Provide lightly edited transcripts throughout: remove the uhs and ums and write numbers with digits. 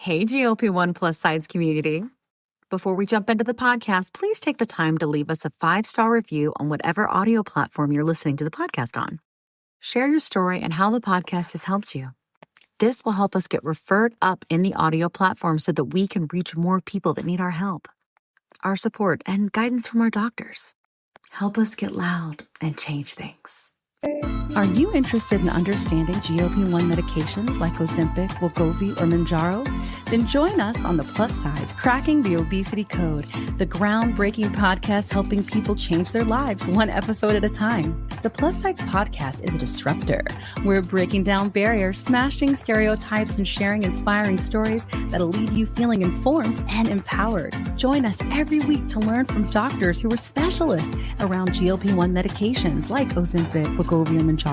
Hey, GLP-1 plus sides community. Before we jump into the podcast, please take the time to leave us a 5-star review on whatever audio platform you're listening to the podcast on. Share your story and how the podcast has helped you. This will help us get referred up in the audio platform so that we can reach more people that need our help, our support, and guidance from our doctors. Help us get loud and change things. Are you interested in understanding GLP-1 medications like Ozempic, wegovy, or Mounjaro? Then join us on the Plus Sides, Cracking the Obesity Code, the groundbreaking podcast helping people change their lives one episode at a time. The Plus Sides podcast is a disruptor. We're breaking down barriers, smashing stereotypes, and sharing inspiring stories that'll leave you feeling informed and empowered. Join us every week to learn from doctors who are specialists around GLP-1 medications like Ozempic, wegovy, and Mounjaro.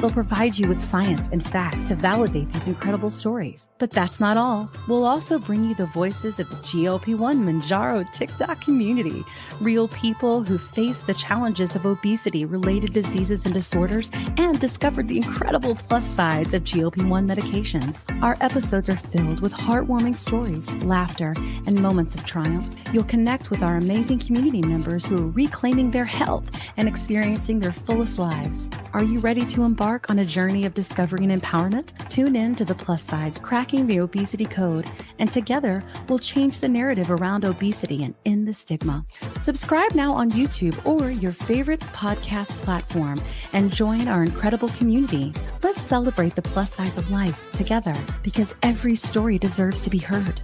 They'll provide you with science and facts to validate these incredible stories. But that's not all. We'll also bring you the voices of the GLP-1 Mounjaro TikTok community, real people who face the challenges of obesity-related diseases and disorders and discovered the incredible plus sides of GLP-1 medications. Our episodes are filled with heartwarming stories, laughter, and moments of triumph. You'll connect with our amazing community members who are reclaiming their health and experiencing their fullest lives. Are you ready to embark on a journey of discovery and empowerment? Tune in to the Plus Sides, Cracking the Obesity Code, and together we'll change the narrative around obesity and end the stigma. Subscribe now on YouTube or your favorite podcast platform and join our incredible community. Let's celebrate the plus sides of life together because every story deserves to be heard.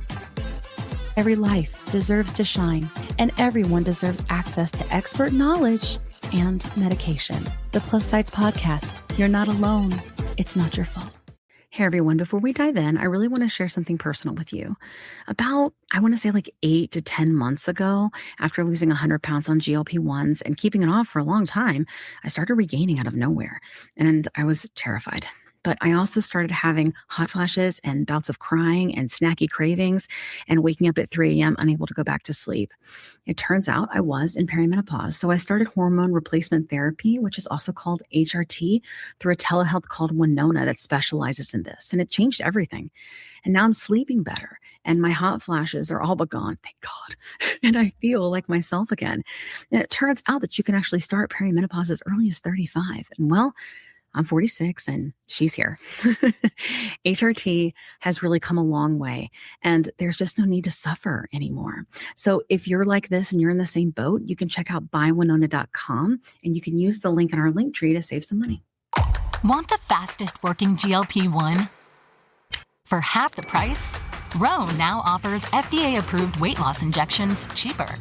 Every life deserves to shine, and everyone deserves access to expert knowledge and medication. The Plus Sides Podcast. You're not alone. It's not your fault. Hey everyone, before we dive in, I really want to share something personal with you. About, I want to say like 8 to 10 months ago, after losing 100 pounds on GLP-1s and keeping it off for a long time, I started regaining out of nowhere, and I was terrified. But I also started having hot flashes and bouts of crying and snacky cravings and waking up at 3 a.m. unable to go back to sleep. It turns out I was in perimenopause. So I started hormone replacement therapy, which is also called HRT, through a telehealth called Winona that specializes in this. And it changed everything. And now I'm sleeping better. And my hot flashes are all but gone, thank God. And I feel like myself again. And it turns out that you can actually start perimenopause as early as 35. And well, I'm 46 and she's here. HRT has really come a long way and there's just no need to suffer anymore. So if you're like this and you're in the same boat, you can check out buywinona.com and you can use the link in our link tree to save some money. Want the fastest working GLP-1? For half the price, Ro now offers FDA-approved weight loss injections cheaper.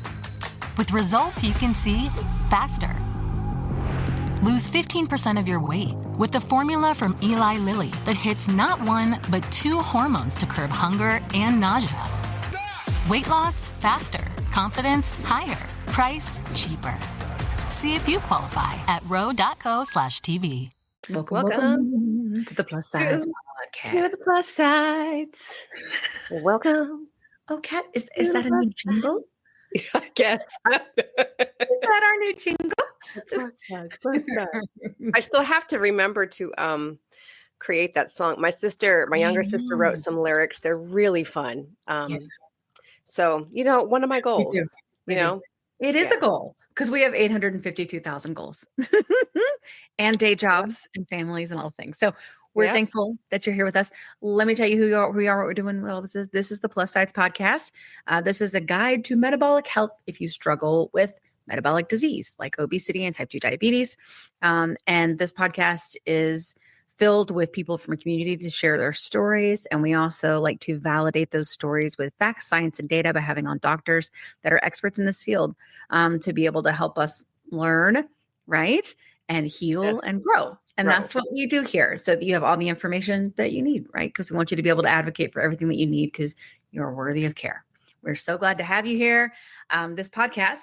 With results you can see faster. Lose 15% of your weight with the formula from Eli Lilly that hits not one, but 2 hormones to curb hunger and nausea. Weight loss faster, confidence higher, price cheaper. See if you qualify at ro.co/TV. Welcome to the Plus Sides podcast. To the Plus Sides. Welcome. Oh, Kat, is that a new jingle? I guess. Is that our new jingle? Plus sides. I still have to remember to create that song. My younger sister wrote some lyrics. They're really fun. So, one of my goals, it is a goal because we have 852,000 goals and day jobs and families and all things. So we're thankful that you're here with us. Let me tell you who we are, what we're doing, what all this is. This is the Plus Sides Podcast. This is a guide to metabolic health if you struggle with metabolic disease like obesity and type 2 diabetes. And this podcast is filled with people from a community to share their stories. And we also like to validate those stories with facts, science, and data by having on doctors that are experts in this field to be able to help us learn, right? And heal and grow. And that's what we do here. So that you have all the information that you need, right? Because we want you to be able to advocate for everything that you need because you're worthy of care. We're so glad to have you here. This podcast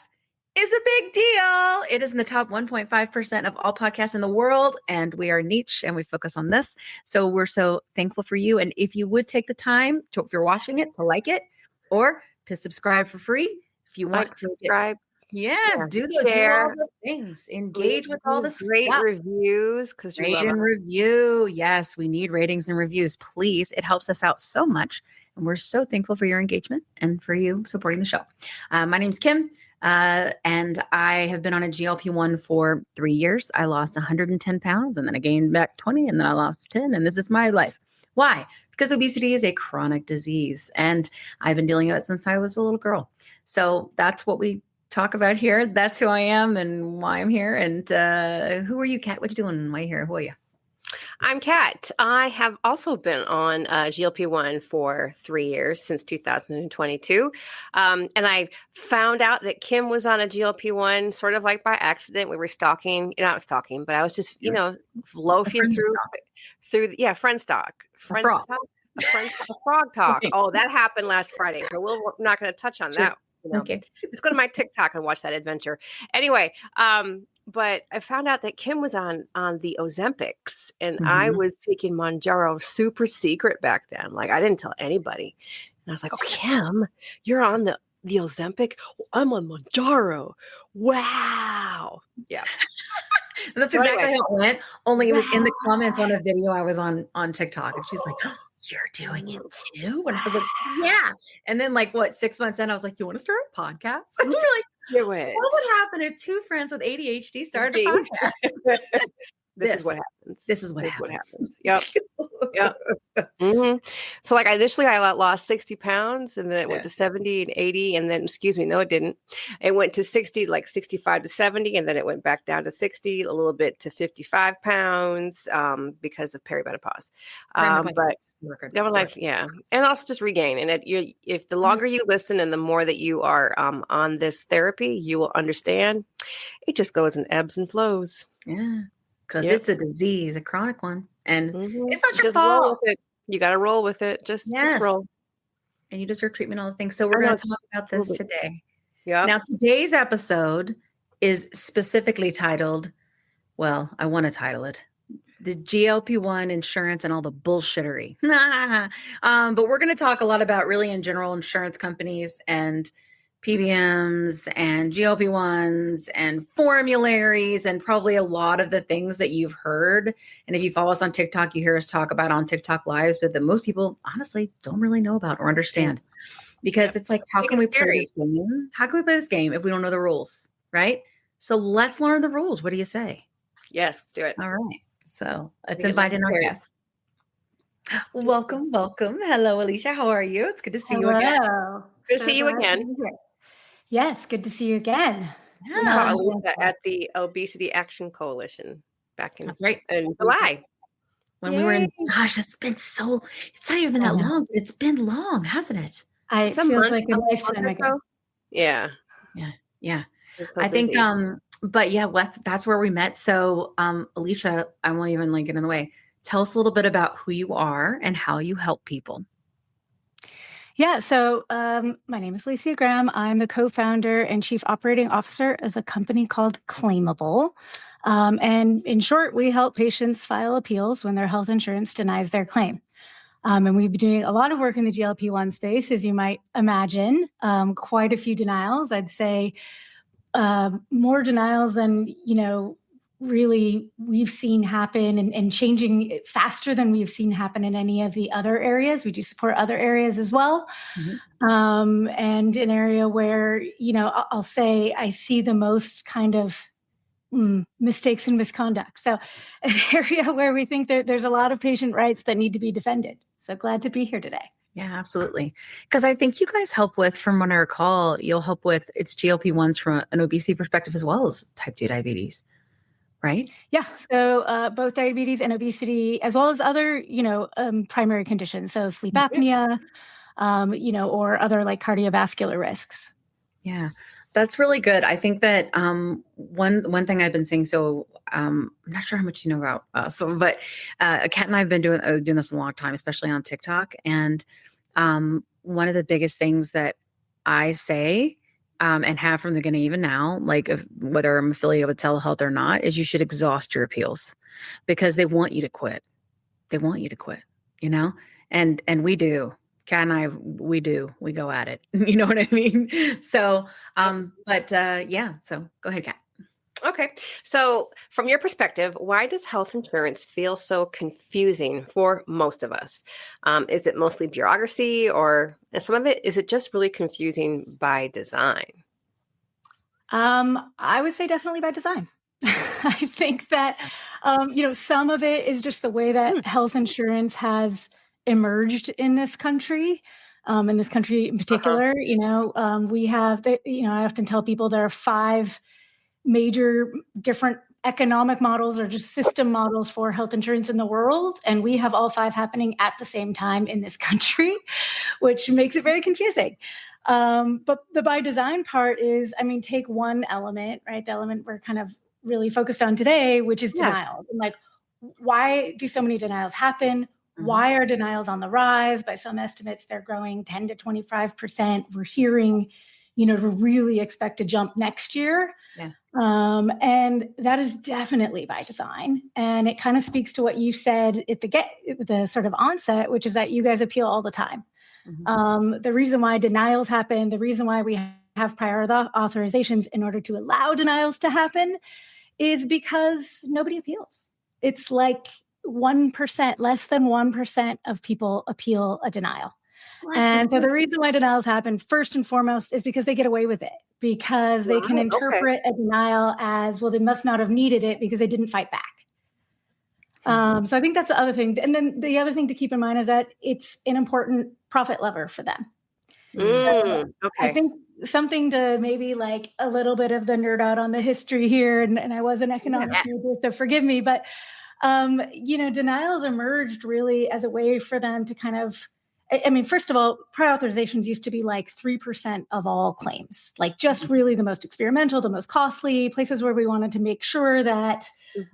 is a big deal. It is in the top 1.5% of all podcasts in the world, and we are niche and we focus on this. So we're so thankful for you. And if you would take the time to, if you're watching it, to like it or to subscribe for free, if you want to subscribe. Do all the things. Engage with all the great reviews because you rate and review. Yes, we need ratings and reviews, please. It helps us out so much. And we're so thankful for your engagement and for you supporting the show. My name's Kim, and I have been on a GLP-1 for 3 years. I lost 110 pounds, and then I gained back 20, and then I lost 10, and this is my life. Why? Because obesity is a chronic disease, and I've been dealing with it since I was a little girl. So that's what we talk about here. That's who I am and why I'm here. And who are you, Kat? What you doing? Why are you here? Who are you? I'm Kat. I have also been on GLP-1 for 3 years, since 2022. And I found out that Kim was on a GLP-1 sort of like by accident. We were stalking, not stalking, but I was just, loafing through, friend stalk. Friend stalk? Frog talk. Okay. Oh, that happened last Friday. So we're not going to touch on that. Okay. Just go to my TikTok and watch that adventure. Anyway, but I found out that Kim was on the Ozempics, and I was taking Mounjaro super secret back then. Like, I didn't tell anybody. And I was like, "Oh, Kim, you're on the Ozempic? Well, I'm on Mounjaro. Wow." Yeah. That's exactly how it went. Only it was in the comments on a video I was on TikTok, and she's like, "Oh, you're doing it too?" And I was like, "Yeah." And then 6 months in, I was like, "You want to start a podcast?" And you're like, do it. What would happen if two friends with ADHD started a podcast? This is what happens. This is what happens. Yep. Yep. Mm-hmm. So initially I lost 60 pounds, and then it went to 70 and 80. And then, no, it didn't. It went to 60, 65 to 70. And then it went back down to 60, a little bit to 55 pounds because of perimenopause. But life, yeah. And also just regain. And if the longer you listen and the more that you are on this therapy, you will understand it just goes in ebbs and flows. Yeah. Because it's a disease, a chronic one. And it's not your fault. Roll with it. You got to roll with it. Just roll. And you deserve treatment, all the things. So we're going to talk about this today. Yeah. Now, today's episode is specifically titled, well, I want to title it, the GLP-1 insurance and all the bullshittery. But we're going to talk a lot about really in general insurance companies and PBMs and GLP-1s and formularies and probably a lot of the things that you've heard. And if you follow us on TikTok, you hear us talk about on TikTok lives, but that most people honestly don't really know about or understand. Because it's like, how can we play this game? How can we play this game if we don't know the rules, right? So let's learn the rules. What do you say? Yes, let's do it. All right. So let's invite in our guests. Welcome. Hello, Alicia. How are you? It's good to see you again. Good to see you again. Yes, good to see you again. Yeah. We saw Alicia at the Obesity Action Coalition back in July. When we were in, gosh, it's not even been that long, but it's been long, hasn't it? It feels like a lifetime ago. Yeah. So I think, but yeah, that's where we met. So, Alicia, I won't even get in the way. Tell us a little bit about who you are and how you help people. Yeah, so my name is Alicia Graham. I'm the co-founder and chief operating officer of a company called Claimable. And in short, we help patients file appeals when their health insurance denies their claim. And we've been doing a lot of work in the GLP-1 space, as you might imagine, quite a few denials. I'd say more denials than, really we've seen happen and changing faster than we've seen happen in any of the other areas. We do support other areas as well. Mm-hmm. And an area where, I'll say I see the most kind of mistakes and misconduct. So an area where we think that there's a lot of patient rights that need to be defended. So glad to be here today. Yeah, absolutely. Because I think you guys help with, from what I recall, you'll help with it's GLP-1s from an obesity perspective as well as type 2 diabetes. Right? Yeah. So both diabetes and obesity, as well as other, primary conditions. So sleep apnea, or other cardiovascular risks. Yeah, that's really good. I think that one thing I've been seeing, so I'm not sure how much you know about us, but Kat and I have been doing this a long time, especially on TikTok. And one of the biggest things that I say and have from the beginning, even now, whether I'm affiliated with Telehealth or not, is you should exhaust your appeals because they want you to quit. They want you to quit, and we do. Kat and I, we go at it. You know what I mean? So, so go ahead, Kat. Okay. So, from your perspective, why does health insurance feel so confusing for most of us? Is it mostly bureaucracy, or some of it, is it just really confusing by design? I would say definitely by design. I think that, some of it is just the way that Hmm. health insurance has emerged in this country. In this country in Uh-huh. particular, we have I often tell people there are five major different economic models or just system models for health insurance in the world. And we have all five happening at the same time in this country, which makes it very confusing. But the by design part is, take one element, right? The element we're kind of really focused on today, which is Yeah. denial. And like, why do so many denials happen? Hmm. Why are denials on the rise? By some estimates, they're growing 10 to 25%. We're hearing, to really expect a jump next year. Yeah. And that is definitely by design. And it kind of speaks to what you said at the sort of onset, which is that you guys appeal all the time. The reason why denials happen, the reason why we have prior authorizations in order to allow denials to happen is because nobody appeals. It's like 1%, less than 1% of people appeal a denial. And so the reason why denials happen, first and foremost, is because they get away with it, because they can Right. Okay. interpret a denial as, well, they must not have needed it because they didn't fight back. So I think that's the other thing. And then the other thing to keep in mind is that it's an important profit lever for them. So I Okay. think something to maybe like a little bit of the nerd out on the history here, and I was an economics major, so forgive me, but denials emerged really as a way for them to kind of, first of all, prior authorizations used to be like 3% of all claims, like just really the most experimental, the most costly places where we wanted to make sure that,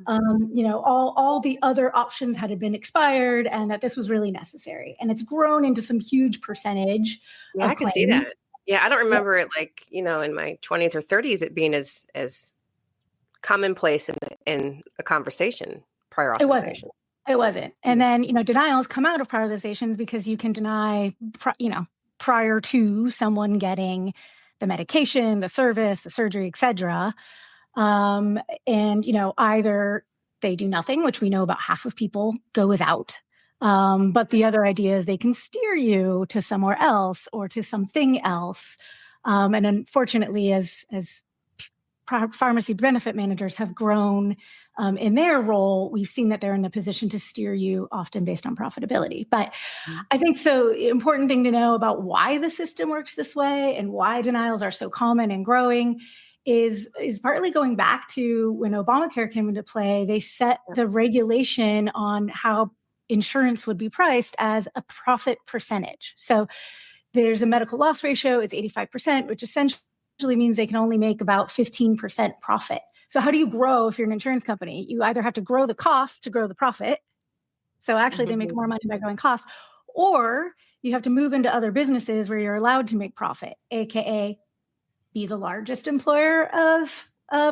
all the other options had been expired and that this was really necessary. And it's grown into some huge percentage Yeah, of I can see claims. that. Yeah, I don't remember it like, in my 20s or 30s it being as commonplace in a conversation, prior It wasn't. authorization. It wasn't. And then, denials come out of prioritizations because you can deny, prior to someone getting the medication, the service, the surgery, et cetera. And, either they do nothing, which we know about half of people go without. But the other idea is they can steer you to somewhere else or to something else. And unfortunately, as pharmacy benefit managers have grown in their role, we've seen that they're in a position to steer you often based on profitability. But I think so important thing to know about why the system works this way and why denials are so common and growing is partly going back to when Obamacare came into play. They set the regulation on how insurance would be priced as a profit percentage. So there's a medical loss ratio, it's 85%, which essentially means they can only make about 15% profit. So how do you grow if you're an insurance company? You either have to grow the cost to grow the profit. So actually they make more money by growing costs, or you have to move into other businesses where you're allowed to make profit, AKA be the largest employer of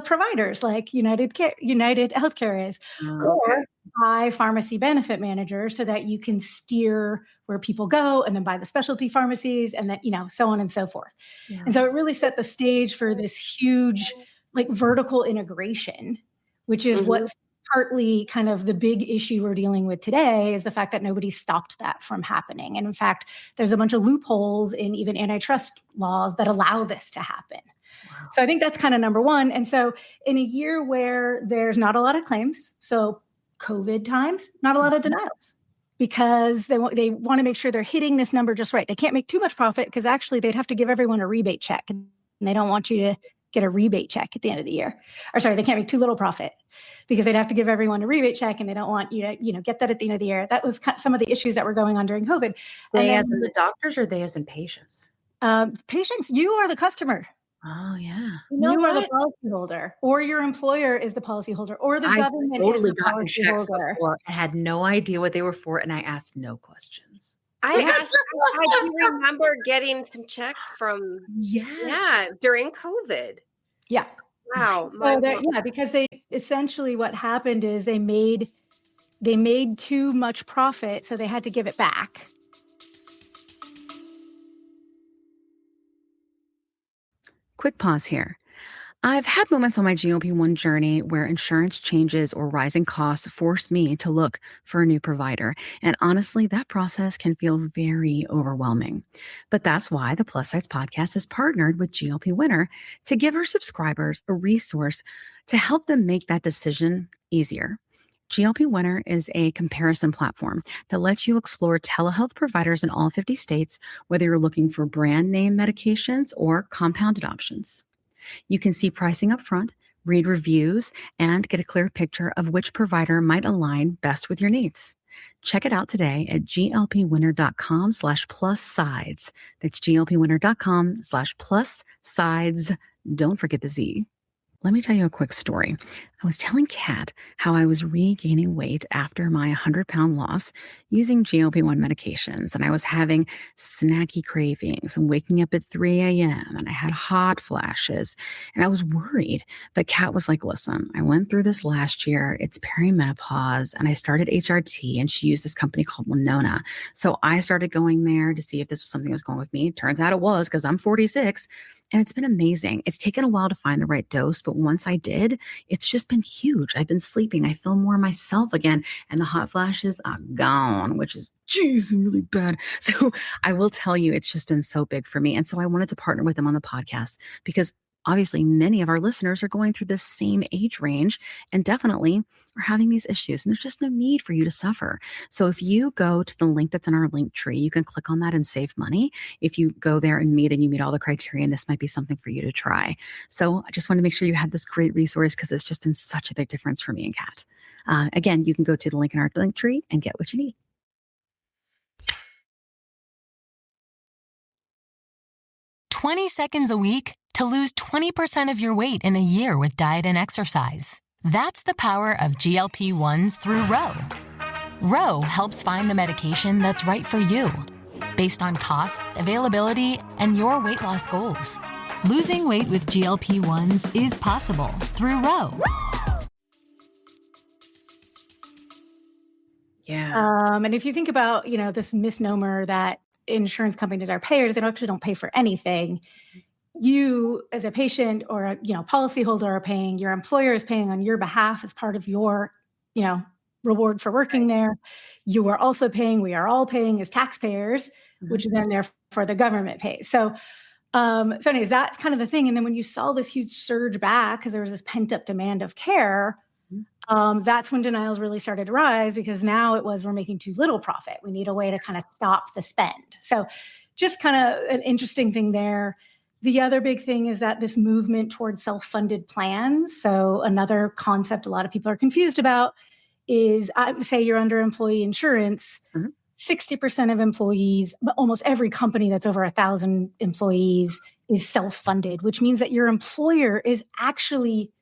providers like United Healthcare is, or buy pharmacy benefit managers so that you can steer where people go and then buy the specialty pharmacies and then, so on and so forth. Yeah. And so it really set the stage for this huge like vertical integration, which is what's partly kind of the big issue we're dealing with today is the fact that nobody stopped that from happening. And in fact, there's a bunch of loopholes in even antitrust laws that allow this to happen. Wow. So I think that's kind of number one. And so in a year where there's not a lot of claims, so COVID times, not a lot of denials, because they want to make sure they're hitting this number just right. They can't make too much profit because actually they'd have to give everyone a rebate check, and they don't want you to get a rebate check at the end of the year. Or sorry, they can't make too little profit because they'd have to give everyone a rebate check, and they don't want you to get that at the end of the year. That was some of the issues that were going on during COVID. They as in the doctors or they as in patients? Patients, you are the customer. Oh, yeah. You are the policyholder, or your employer is the policyholder, or the government is the policyholder. I had no idea what they were for, and I asked no questions. I do remember getting some checks from during COVID. Yeah. Wow. So because they essentially what happened is they made too much profit, so they had to give it back. Quick pause here. I've had moments on my GLP-1 journey where insurance changes or rising costs force me to look for a new provider. And honestly, that process can feel very overwhelming. But that's why the Plus Size podcast is partnered with GLP Winner to give our subscribers a resource to help them make that decision easier. GLP Winner is a comparison platform that lets you explore telehealth providers in all 50 states, whether you're looking for brand name medications or compounded options. You can see pricing up front, read reviews, and get a clear picture of which provider might align best with your needs. Check it out today at glpwinner.com/plus sides. That's glpwinner.com/plus sides. Don't forget the Z. Let me tell you a quick story. I was telling Kat how I was regaining weight after my 100-pound loss using GLP-1 medications, and I was having snacky cravings and waking up at 3 a.m., and I had hot flashes, and I was worried. But Kat was like, listen, I went through this last year. It's perimenopause, and I started HRT, and she used this company called Winona. So I started going there to see if this was something that was going with me. Turns out it was, because I'm 46. And it's been amazing. It's taken a while to find the right dose, but once I did, it's just been huge. I've been sleeping. I feel more myself again, and the hot flashes are gone, which is, geez, really bad. So I will tell you, it's just been so big for me. And so I wanted to partner with them on the podcast because obviously many of our listeners are going through this same age range and definitely are having these issues. And there's just no need for you to suffer. So if you go to the link that's in our link tree, you can click on that and save money. If you go there and you meet all the criteria, and this might be something for you to try. So I just want to make sure you had this great resource because it's just been such a big difference for me and Kat. Again, you can go to the link in our link tree and get what you need. 20 seconds a week to lose 20% of your weight in a year with diet and exercise. That's the power of GLP-1s through Ro. Ro helps find the medication that's right for you, based on cost, availability, and your weight loss goals. Losing weight with GLP-1s is possible through Ro. Yeah. And if you think about, this misnomer that insurance companies are payers, they actually don't pay for anything. You as a patient or a policyholder are paying, your employer is paying on your behalf as part of your, reward for working there. You are also paying, we are all paying as taxpayers, which then therefore the government pays. So anyways, that's kind of the thing. And then when you saw this huge surge back, because there was this pent up demand of care, that's when denials really started to rise, because now we're making too little profit. We need a way to kind of stop the spend. So just kind of an interesting thing there. The other big thing is that this movement towards self-funded plans. So another concept a lot of people are confused about is, say you're under employee insurance, 60% of employees, almost every company that's over 1,000 employees is self-funded, which means that your employer is actually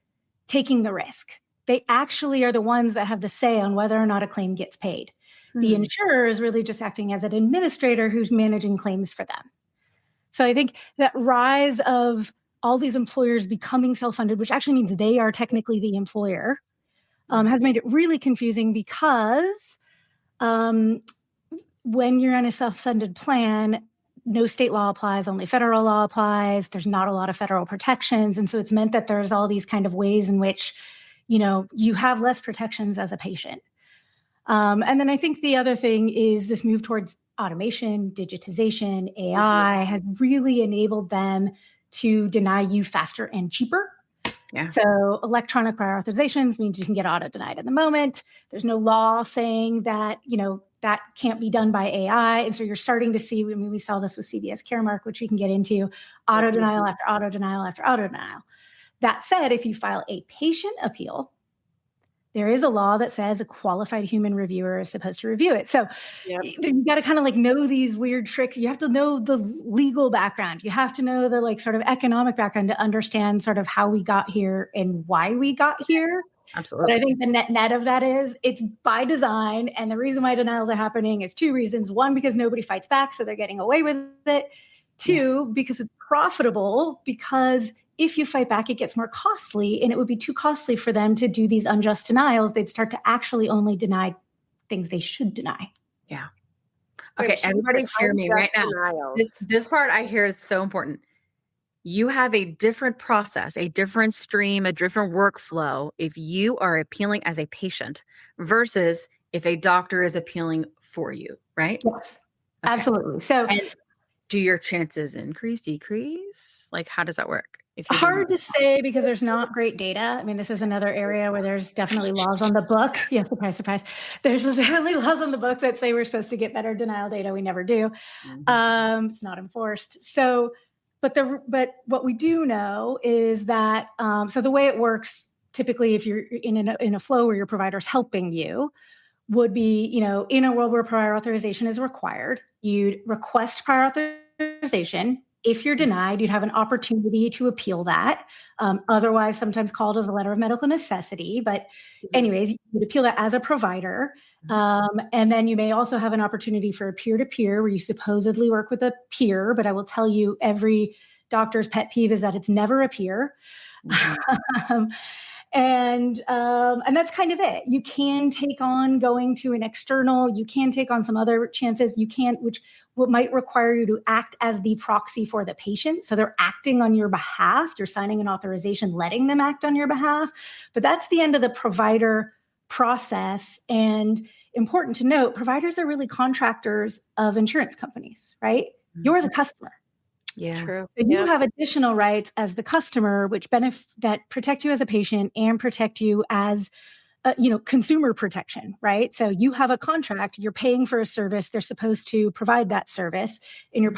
taking the risk. They actually are the ones that have the say on whether or not a claim gets paid. The insurer is really just acting as an administrator who's managing claims for them. So I think that rise of all these employers becoming self-funded, which actually means they are technically the employer, has made it really confusing, because when you're on a self-funded plan, no state law applies, only federal law applies. There's not a lot of federal protections. And so it's meant that there's all these kind of ways in which, you have less protections as a patient. And then I think the other thing is this move towards automation, digitization, AI has really enabled them to deny you faster and cheaper. Yeah. So electronic prior authorizations means you can get auto denied in the moment. There's no law saying that, that can't be done by AI. And so you're starting to see, we saw this with CVS Caremark, which we can get into, auto denial after auto denial after auto denial. That said, if you file a patient appeal, there is a law that says a qualified human reviewer is supposed to review it. So you got to kind of know these weird tricks. You have to know the legal background. You have to know the sort of economic background to understand sort of how we got here and why we got here. Absolutely. But I think the net of that is it's by design. And the reason why denials are happening is two reasons. One, because nobody fights back, so they're getting away with it. Two, because it's profitable, because if you fight back, it gets more costly, and it would be too costly for them to do these unjust denials. They'd start to actually only deny things they should deny. Yeah. Okay, everybody hear me right now. This part I hear is so important. you have a different process, a different stream, a different workflow if you are appealing as a patient versus if a doctor is appealing for you, right? Yes, Okay. absolutely. So And do your chances increase, decrease? Like, how does that work? If you're hard to say because there's not great data. I mean, this is another area where there's definitely laws on the book. Yeah, surprise, surprise. There's definitely laws on the book that say we're supposed to get better denial data. We never do. It's not enforced. So, but what we do know is that so the way it works typically, if you're in a flow where your provider's helping you, would be, in a world where prior authorization is required, you'd request prior authorization. If you're denied, you'd have an opportunity to appeal that. Otherwise, sometimes called as a letter of medical necessity. But anyways, you would appeal that as a provider. And then you may also have an opportunity for a peer-to-peer where you supposedly work with a peer. But I will tell you, every doctor's pet peeve is that it's never a peer. And that's kind of it. You can take on going to an external. You can take on some other chances. You can't, which might require you to act as the proxy for the patient. So they're acting on your behalf. You're signing an authorization, letting them act on your behalf. But that's the end of the provider process. And important to note, providers are really contractors of insurance companies, right? You're the customer. Yeah. True. So you have additional rights as the customer, which that protect you as a patient and protect you as, consumer protection, right? So you have a contract, you're paying for a service, they're supposed to provide that service. In your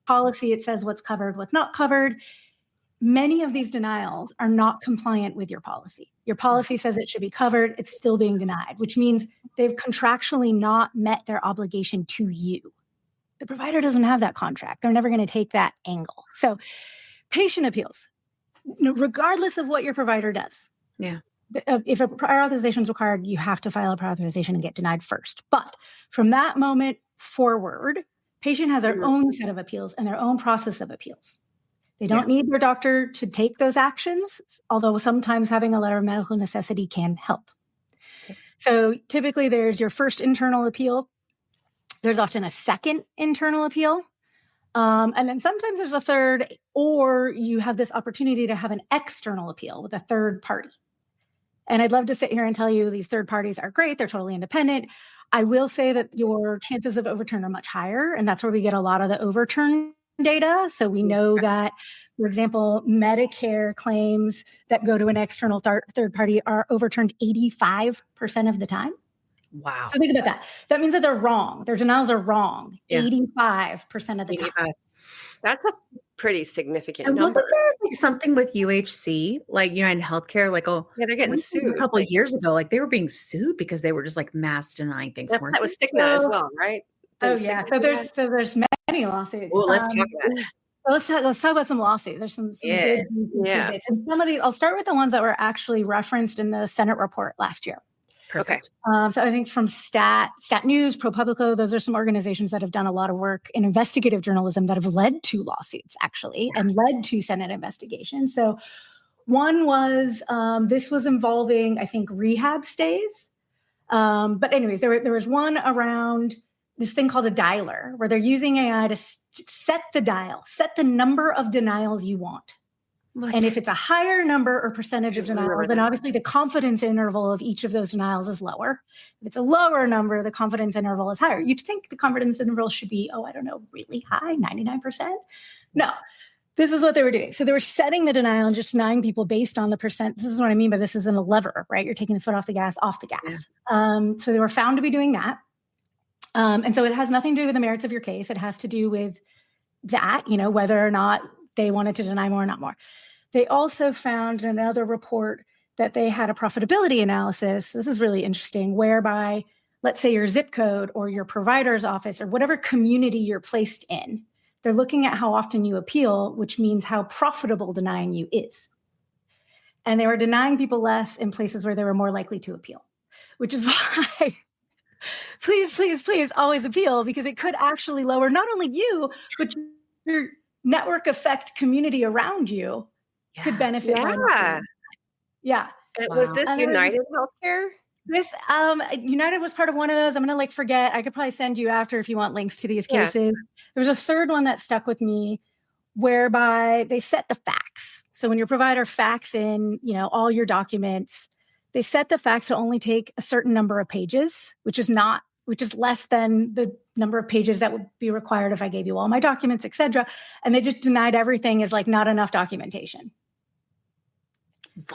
policy, it says what's covered, what's not covered. Many of these denials are not compliant with your policy. Your policy says it should be covered, it's still being denied, which means they've contractually not met their obligation to you. The provider doesn't have that contract. They're never going to take that angle. So patient appeals, regardless of what your provider does. Yeah. If a prior authorization is required, you have to file a prior authorization and get denied first. But from that moment forward, patient has their own set of appeals and their own process of appeals. They don't need their doctor to take those actions, although sometimes having a letter of medical necessity can help. Okay. So typically there's your first internal appeal. There's often a second internal appeal. And then sometimes there's a third, or you have this opportunity to have an external appeal with a third party. And I'd love to sit here and tell you these third parties are great. They're totally independent. I will say that your chances of overturn are much higher. And that's where we get a lot of the overturn data. So we know that, for example, Medicare claims that go to an external third party are overturned 85% of the time. Wow. So think about that. That means that they're wrong. Their denials are wrong 85% of the time. That's a pretty significant and number. Wasn't there like something with UHC, like United Healthcare, like they're getting sued a couple of years ago, like they were being sued because they were just like mass denying things. That was Cigna as well, right? So there's many lawsuits. Well, let's talk about it. Let's talk about some lawsuits. There's some good tidbits. And some of these, I'll start with the ones that were actually referenced in the Senate report last year. Perfect. Okay. So I think from Stat News, ProPublico, those are some organizations that have done a lot of work in investigative journalism that have led to lawsuits, actually, and led to Senate investigations. So one was, this was involving, I think, rehab stays. But anyways, there was one around this thing called a dialer, where they're using AI to set the number of denials you want. And if it's a higher number or percentage of denials, then obviously the confidence interval of each of those denials is lower. If it's a lower number, the confidence interval is higher. You'd think the confidence interval should be, really high, 99%. No, this is what they were doing. So they were setting the denial and just denying people based on the percent. This is what I mean by this isn't a lever, right? You're taking the foot off the gas. Yeah. So they were found to be doing that. And so it has nothing to do with the merits of your case. It has to do with that, whether or not they wanted to deny more or not more. They also found in another report that they had a profitability analysis. This is really interesting, whereby, let's say your zip code or your provider's office or whatever community you're placed in, they're looking at how often you appeal, which means how profitable denying you is. And they were denying people less in places where they were more likely to appeal, which is why please always appeal, because it could actually lower not only you, but your network effect community around you could benefit. Yeah. Was this United Healthcare? This United was part of one of those. I'm gonna forget. I could probably send you after if you want links to these cases. There was a third one that stuck with me, whereby they set the facts. So when your provider fax in, all your documents, they set the facts to only take a certain number of pages, which is less than the number of pages that would be required if I gave you all my documents, et cetera. And they just denied everything as like not enough documentation.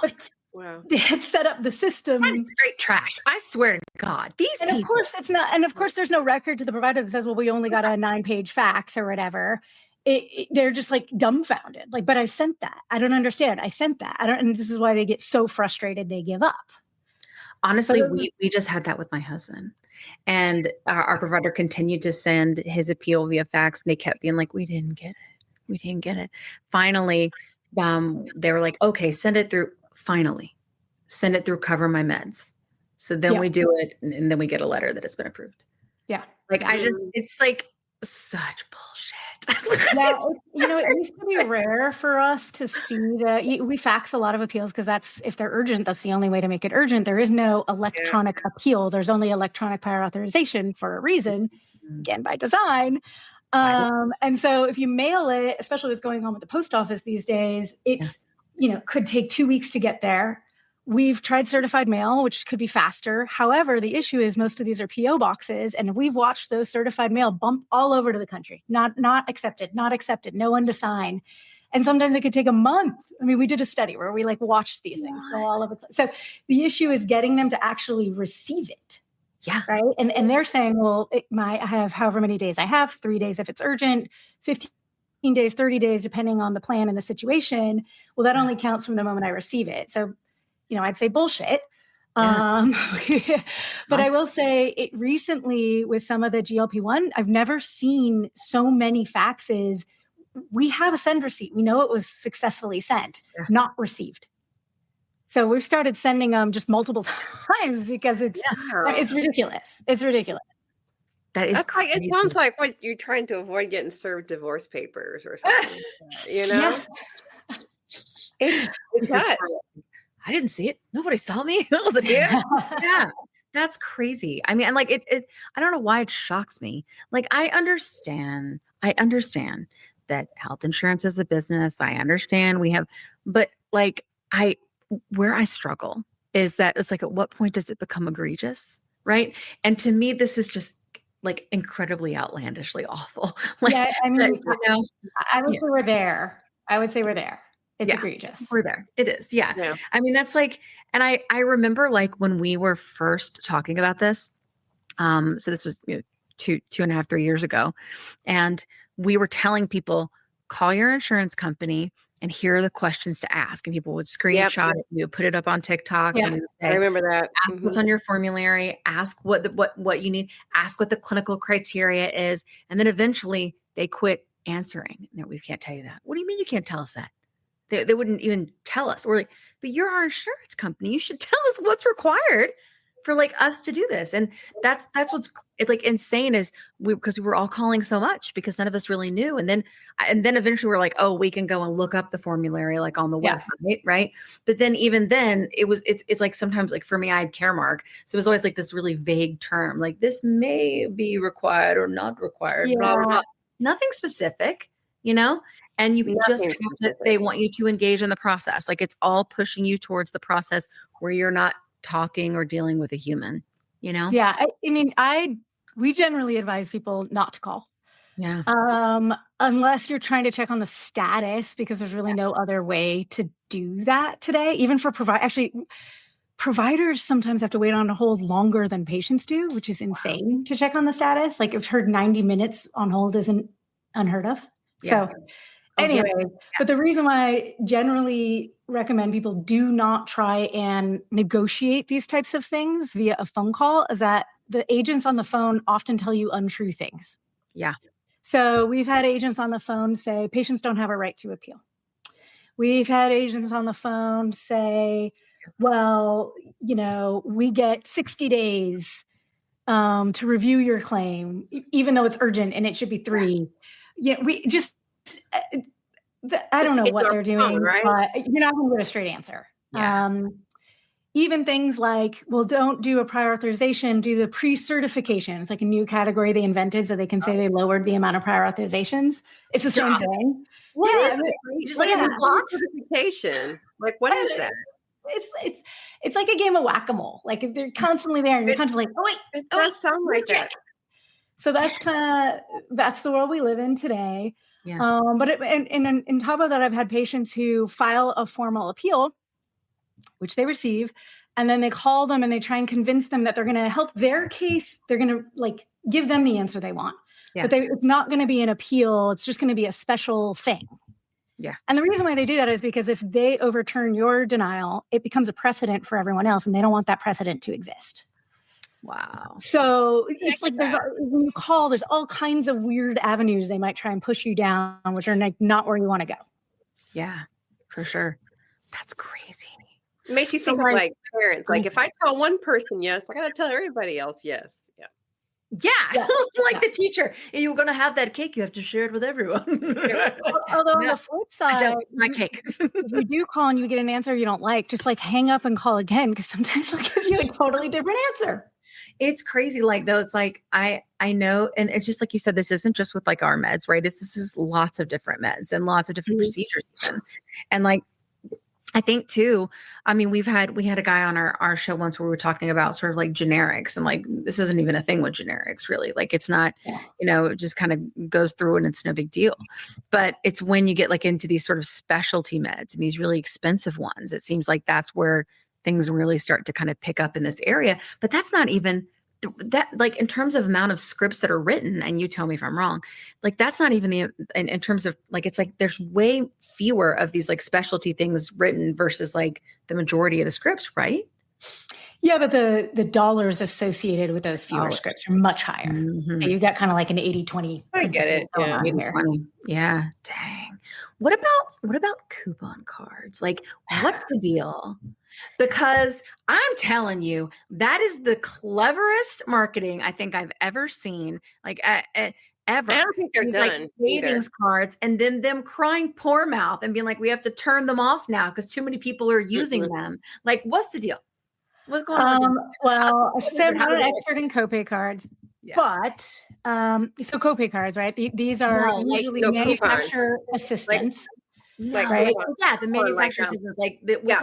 What? Wow. They had set up the system. That's straight trash. I swear to God. Of course it's not. And of course there's no record to the provider that says, well, we only got a 9-page fax or whatever. They're just like dumbfounded. Like, but I sent that. I don't understand. I sent that. And this is why they get so frustrated they give up. Honestly, we just had that with my husband. And our provider continued to send his appeal via fax. And they kept being like, we didn't get it. We didn't get it. Finally, they were like, okay, send it through. Finally, send it through Cover My Meds. So then we do it. And then we get a letter that it's been approved. Yeah. Like, it's like such bullshit. Yeah, it used to be rare for us to see that. We fax a lot of appeals because if they're urgent, that's the only way to make it urgent. There is no electronic appeal. There's only electronic prior authorization for a reason, again, by design. And so if you mail it, especially what's going on with the post office these days, it's, could take 2 weeks to get there. We've tried certified mail, which could be faster. However, the issue is most of these are PO boxes, and we've watched those certified mail bump all over to the country. Not accepted, no one to sign. And sometimes it could take a month. I mean, we did a study where we watched these things go all over. So the issue is getting them to actually receive it. Yeah. Right. And they're saying, well, I have however many days I have, 3 days if it's urgent, 15 days, 30 days, depending on the plan and the situation. Well, that only counts from the moment I receive it. So I'd say bullshit. But I will say it recently with some of the GLP-1, I've never seen so many faxes. We have a send receipt. We know it was successfully sent, not received. So we've started sending them just multiple times because it's ridiculous. It's ridiculous. That is crazy. It sounds like what you're trying to avoid getting served divorce papers or something. Yes. It does. I didn't see it. Nobody saw me. That wasn't here. Yeah. That's crazy. I mean, and I don't know why it shocks me. Like, I understand that health insurance is a business. I understand but where I struggle is that it's like, at what point does it become egregious? Right. And to me, this is just incredibly outlandishly awful. I mean, I would say we're there. It's egregious. We're there. It is. Yeah. I mean, that's and I remember when we were first talking about this, so this was 2.5, 3 years ago. And we were telling people, call your insurance company and here are the questions to ask. And people would screenshot it. We would put it up on TikTok. Yeah. I remember that. Ask what's on your formulary, ask what you need, ask what the clinical criteria is. And then eventually they quit answering. No, we can't tell you that. What do you mean you can't tell us that? They wouldn't even tell us. We're like, but you're our insurance company. You should tell us what's required for us to do this. And that's what's insane is because we were all calling so much because none of us really knew. And then eventually we're like, oh, we can go and look up the formulary on the website. Right. But then even then it's like sometimes for me, I had Caremark. So it was always this really vague term, this may be required or not required. Blah, blah, blah. Nothing specific, and you just have to, they want you to engage in the process. It's all pushing you towards the process where you're not talking or dealing with a human, Yeah. I mean, we generally advise people not to call. Yeah. Unless you're trying to check on the status, because there's really no other way to do that today, even for providers sometimes have to wait on a hold longer than patients do, which is insane to check on the status. I've heard 90 minutes on hold isn't unheard of. Yeah. So anyway, but the reason why I generally recommend people do not try and negotiate these types of things via a phone call is that the agents on the phone often tell you untrue things. Yeah. So we've had agents on the phone say patients don't have a right to appeal. We've had agents on the phone say, well, we get 60 days to review your claim, even though it's urgent and it should be 3. We just, I don't know what they're doing, right? but you're not going to get a straight answer. Yeah. even things like, well, don't do a prior authorization, do the pre-certification. It's like a new category they invented so they can say they lowered the amount of prior authorizations. It's the same thing. What Yeah, is it? Just like in blocks? Certification. Like, what is that? It's like a game of whack-a-mole. Like they're constantly there and you're constantly like, It does sound like that. So that's that's the world we live in today. Yeah. But in top of that, I've had patients who file a formal appeal, which they receive, and then they call them and they try and convince them that they're going to help their case. They're going to like give them the answer they want, but it's not going to be an appeal. It's just going to be a special thing. Yeah. And the reason why they do that is because if they overturn your denial, it becomes a precedent for everyone else, and they don't want that precedent to exist. Wow. So it's like when you call, there's all kinds of weird avenues they might try and push you down, which are like not where you want to go. Yeah, for sure. That's crazy. It makes you think of like parents. Like if I tell one person yes, I got to tell everybody else yes. Yeah. Yeah. Like the teacher. And you're going to have that cake. You have to share it with everyone. Although on the flip side, it's my cake. if you do call and you get an answer you don't like, just like hang up and call again, because sometimes they'll give you a totally different answer. It's crazy. Like though, it's like, I know. And it's just like you said, this isn't just with like our meds, right? This is lots of different meds and lots of different procedures. Even. And like, I think too, I mean, we had a guy on our show once where we were talking about sort of like generics, and like, this isn't even a thing with generics really. Like it's not, it just kind of goes through and it's no big deal. But it's when you get like into these sort of specialty meds and these really expensive ones, it seems like that's where things really start to kind of pick up in this area. But that's not even that, like in terms of amount of scripts that are written, and you tell me if I'm wrong, like that's not even in terms of like, it's like there's way fewer of these like specialty things written versus like the majority of the scripts, right? Yeah, but the dollars associated with those fewer scripts are much higher. Mm-hmm. So you've got kind of like an 80-20. I get it. Yeah. 80-20. Yeah. Dang. What about coupon cards? Like, what's the deal? Because I'm telling you, that is the cleverest marketing I think I've ever seen. Like ever. I don't think they're done. Like savings cards, and then them crying poor mouth and being like, we have to turn them off now because too many people are using them. Like, what's the deal? What's going on? Well, I should say I'm not an expert in copay cards, but so copay cards, right? These are usually manufacturer assistance. Right? Yeah, the manufacturer assistance, like we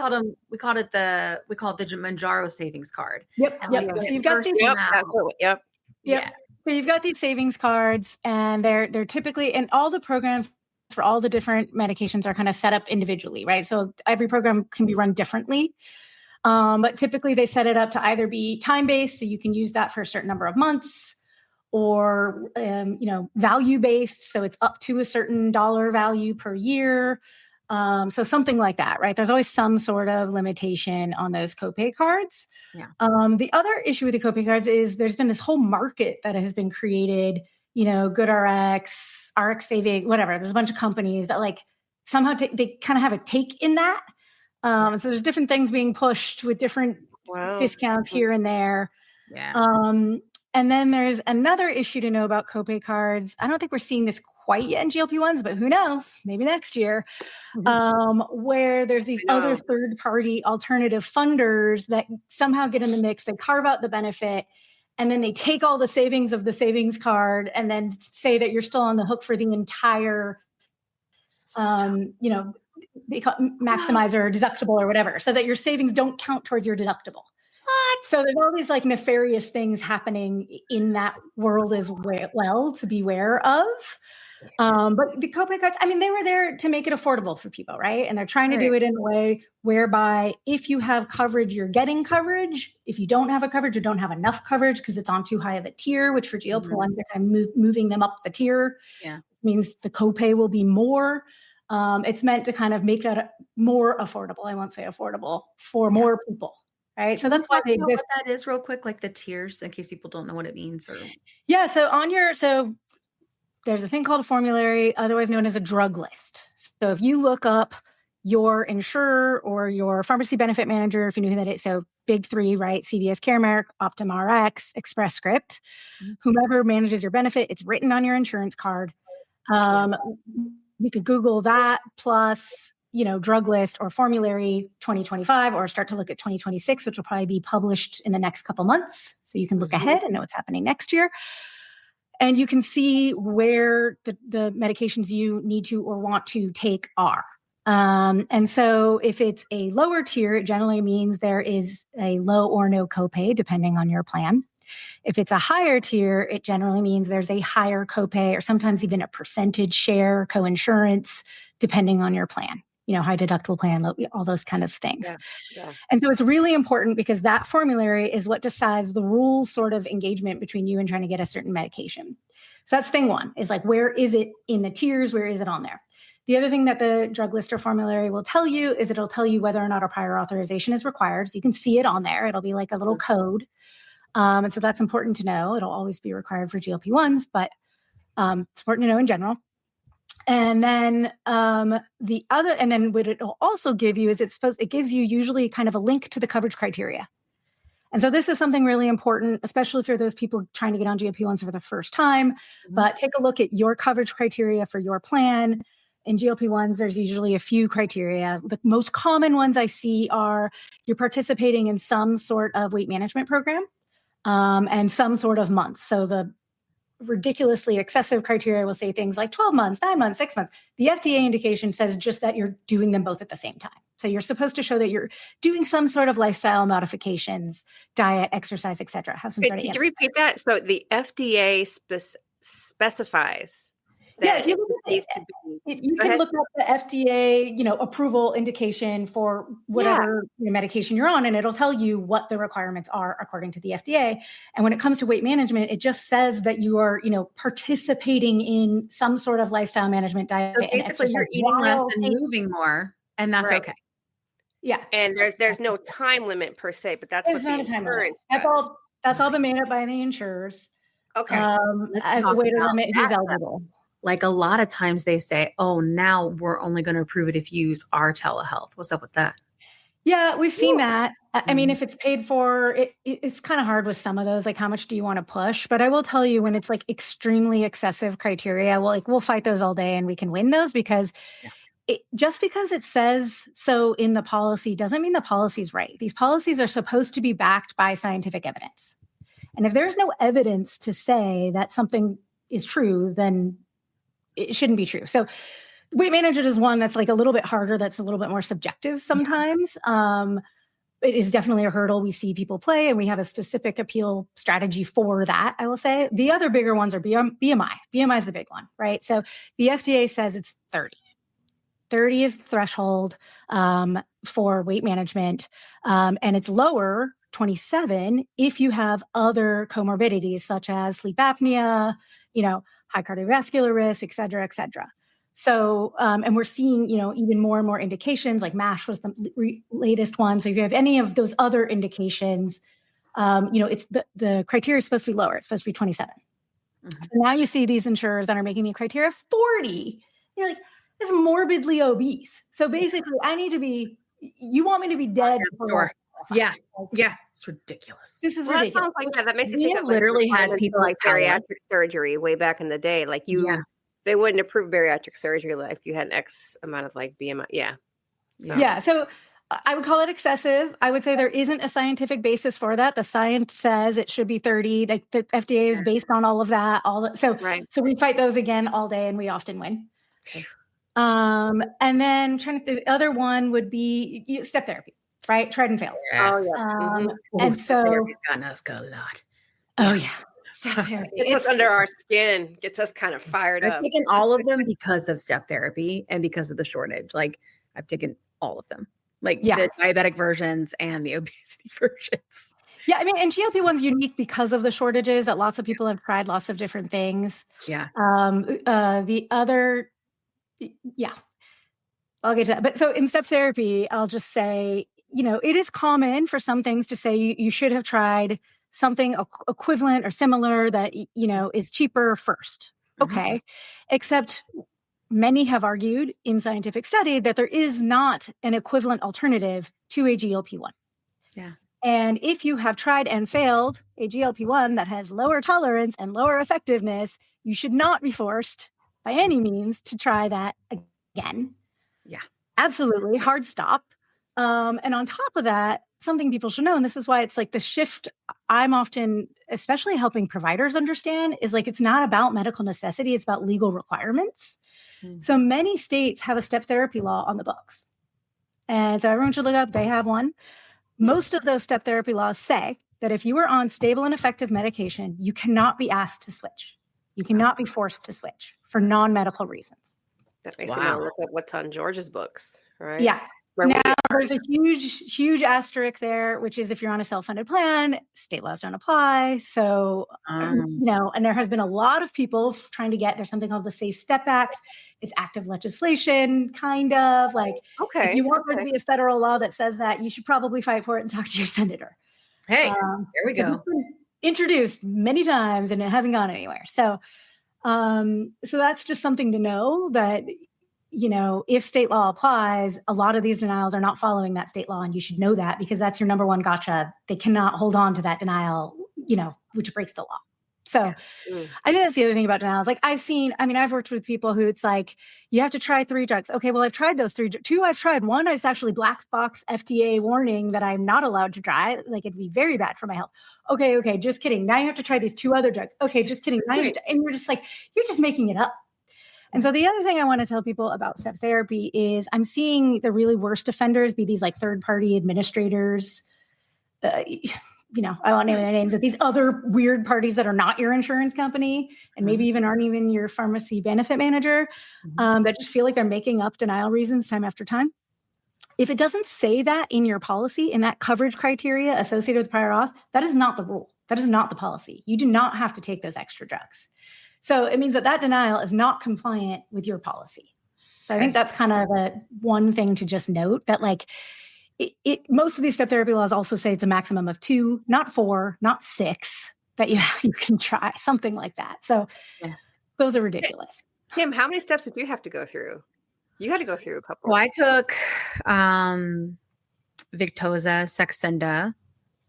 called it the Mounjaro savings card. Yep. So you've got these. Yep. So you've got these savings cards, and they're typically, and all the programs for all the different medications are kind of set up individually, right? So every program can be run differently. But typically they set it up to either be time-based, so you can use that for a certain number of months, or, value-based, so it's up to a certain dollar value per year. So something like that, right? There's always some sort of limitation on those copay cards. Yeah. The other issue with the copay cards is there's been this whole market that has been created, GoodRx, RX Saving, whatever. There's a bunch of companies that like somehow they kind of have a take in that. So there's different things being pushed with different discounts here and there. Yeah. And then there's another issue to know about copay cards. I don't think we're seeing this quite yet in GLP-1s, but who knows? Maybe next year, where there's these other third-party alternative funders that somehow get in the mix. They carve out the benefit, and then they take all the savings of the savings card and then say that you're still on the hook for the entire, they call it maximizer or deductible or whatever, so that your savings don't count towards your deductible. What? So there's all these like nefarious things happening in that world as well to be aware of. But the copay cards, I mean, they were there to make it affordable for people, right? And they're trying to do it in a way whereby if you have coverage, you're getting coverage. If you don't have a coverage or don't have enough coverage because it's on too high of a tier, which for GLP-1s, they're kind of moving them up the tier, means the copay will be more. It's meant to kind of make that more affordable. I won't say affordable for more people. Right. So that's why they exist. What that is real quick, like the tiers, in case people don't know what it means. Yeah. So there's a thing called a formulary, otherwise known as a drug list. So if you look up your insurer or your pharmacy benefit manager, if you know who that is, so big three, right? CVS Caremark, Optum RX, Express Script, whomever manages your benefit, it's written on your insurance card. You could Google that plus drug list or formulary 2025, or start to look at 2026, which will probably be published in the next couple months. So you can look ahead and know what's happening next year. And you can see where the medications you need to or want to take are. And so if it's a lower tier, it generally means there is a low or no copay, depending on your plan. If it's a higher tier, it generally means there's a higher copay, or sometimes even a percentage share, coinsurance, depending on your plan, high deductible plan, all those kind of things. Yeah. And so it's really important, because that formulary is what decides the rule sort of engagement between you and trying to get a certain medication. So that's thing one, is like, where is it in the tiers? Where is it on there? The other thing that the drug list or formulary will tell you is it'll tell you whether or not a prior authorization is required. So you can see it on there. It'll be like a little code. And so that's important to know. It'll always be required for GLP-1s, but it's important to know in general. And then what it'll also give you is it gives you usually kind of a link to the coverage criteria. And so this is something really important, especially for those people trying to get on GLP-1s for the first time. But take a look at your coverage criteria for your plan. In GLP-1s, there's usually a few criteria. The most common ones I see are you're participating in some sort of weight management program, and some sort of months. So the ridiculously excessive criteria will say things like 12 months, 9 months, 6 months. The FDA indication says just that you're doing them both at the same time. So you're supposed to show that you're doing some sort of lifestyle modifications, diet, exercise, et cetera. Have some sort of. Could you repeat that? So the FDA specifies. Yeah, if you can look up the FDA, approval indication for whatever medication you're on, and it'll tell you what the requirements are according to the FDA. And when it comes to weight management, it just says that you are, participating in some sort of lifestyle management diet. So basically, you're eating less and moving more, and that's okay. Yeah, and there's no time limit per se, but that's there's what not a time limit. That's all been made up by the insurers. Okay, as a way to limit who's eligible. Like, a lot of times they say, oh, now we're only going to approve it if you use our telehealth. What's up with that? Yeah, we've seen that. I mean, if it's paid for, it's kind of hard with some of those, like how much do you want to push? But I will tell you, when it's like extremely excessive criteria, we'll fight those all day and we can win those, because just because it says so in the policy doesn't mean the policy's right. These policies are supposed to be backed by scientific evidence. And if there's no evidence to say that something is true, then it shouldn't be true. So weight management is one that's like a little bit harder. That's a little bit more subjective sometimes. It is definitely a hurdle we see people play, and we have a specific appeal strategy for that, I will say. The other bigger ones are BMI. BMI is the big one, right? So the FDA says it's 30. 30 is the threshold for weight management, and it's lower, 27, if you have other comorbidities such as sleep apnea, high cardiovascular risk, et cetera, et cetera. So, and we're seeing, even more and more indications, like MASH was the latest one. So if you have any of those other indications, it's the criteria is supposed to be lower. It's supposed to be 27. So now you see these insurers that are making the criteria 40. You're like, it's morbidly obese. So basically, you want me to be dead. Yeah. It's ridiculous. This is ridiculous. That sounds like that makes you think of literally had people like bariatric surgery way back in the day. Like they wouldn't approve bariatric surgery if you had an X amount of like BMI. Yeah. So I would call it excessive. I would say there isn't a scientific basis for that. The science says it should be 30. The FDA is based on all of that. So we fight those again all day, and we often win. Okay. And then the other one would be step therapy. Right? Tried and failed. Yes. Oh, yeah. And so therapy's gotten us a lot. Oh, yeah. Step therapy. It's under our skin, gets us kind of fired up. I've taken all of them because of step therapy and because of the shortage. Like, I've taken all of them, like the diabetic versions and the obesity versions. Yeah. I mean, and GLP-1's unique because of the shortages, that lots of people have tried lots of different things. Yeah. The other, I'll get to that. But so in step therapy, I'll just say, it is common for some things to say you should have tried something equivalent or similar that, is cheaper first. Okay. Except many have argued in scientific study that there is not an equivalent alternative to a GLP-1. Yeah. And if you have tried and failed a GLP-1 that has lower tolerance and lower effectiveness, you should not be forced by any means to try that again. Yeah. Absolutely. Hard stop. And on top of that, something people should know, and this is why it's like the shift I'm often, especially helping providers understand, is like it's not about medical necessity, it's about legal requirements. So many states have a step therapy law on the books. And so everyone should look up, they have one. Most of those step therapy laws say that if you are on stable and effective medication, you cannot be asked to switch. You cannot be forced to switch for non-medical reasons. That makes me want to look at what's on George's books, right? Yeah. Now, there's a huge asterisk there, which is if you're on a self-funded plan, state laws don't apply. So, and there has been a lot of people trying to there's something called the Safe Step Act. It's active legislation, kind of like, if you want there to be a federal law that says that, you should probably fight for it and talk to your senator. Hey, there we go. Introduced many times and it hasn't gone anywhere. So that's just something to know that, if state law applies, a lot of these denials are not following that state law. And you should know that because that's your number one gotcha. They cannot hold on to that denial, which breaks the law. So I think that's the other thing about denials. Like I've worked with people who it's like, you have to try 3 drugs. Okay, well, I've tried those 3. 2 I've tried. 1 is actually black box FDA warning that I'm not allowed to try. Like it'd be very bad for my health. Okay, just kidding. Now you have to try these 2 other drugs. Okay, just kidding. And you're just like, you're just making it up. And so the other thing I want to tell people about step therapy is I'm seeing the really worst offenders be these like third-party administrators. I won't name their names, but these other weird parties that are not your insurance company and maybe even aren't even your pharmacy benefit manager, that just feel like they're making up denial reasons time after time. If it doesn't say that in your policy, in that coverage criteria associated with prior auth, that is not the rule. That is not the policy. You do not have to take those extra drugs. So it means that denial is not compliant with your policy. So I think that's kind of the one thing to just note that like most of these step therapy laws also say it's a maximum of 2, not 4, not 6 that you can try, something like that. So those are ridiculous. Kim, how many steps did you have to go through? You had to go through a couple. Well, I took Victoza, Saxenda,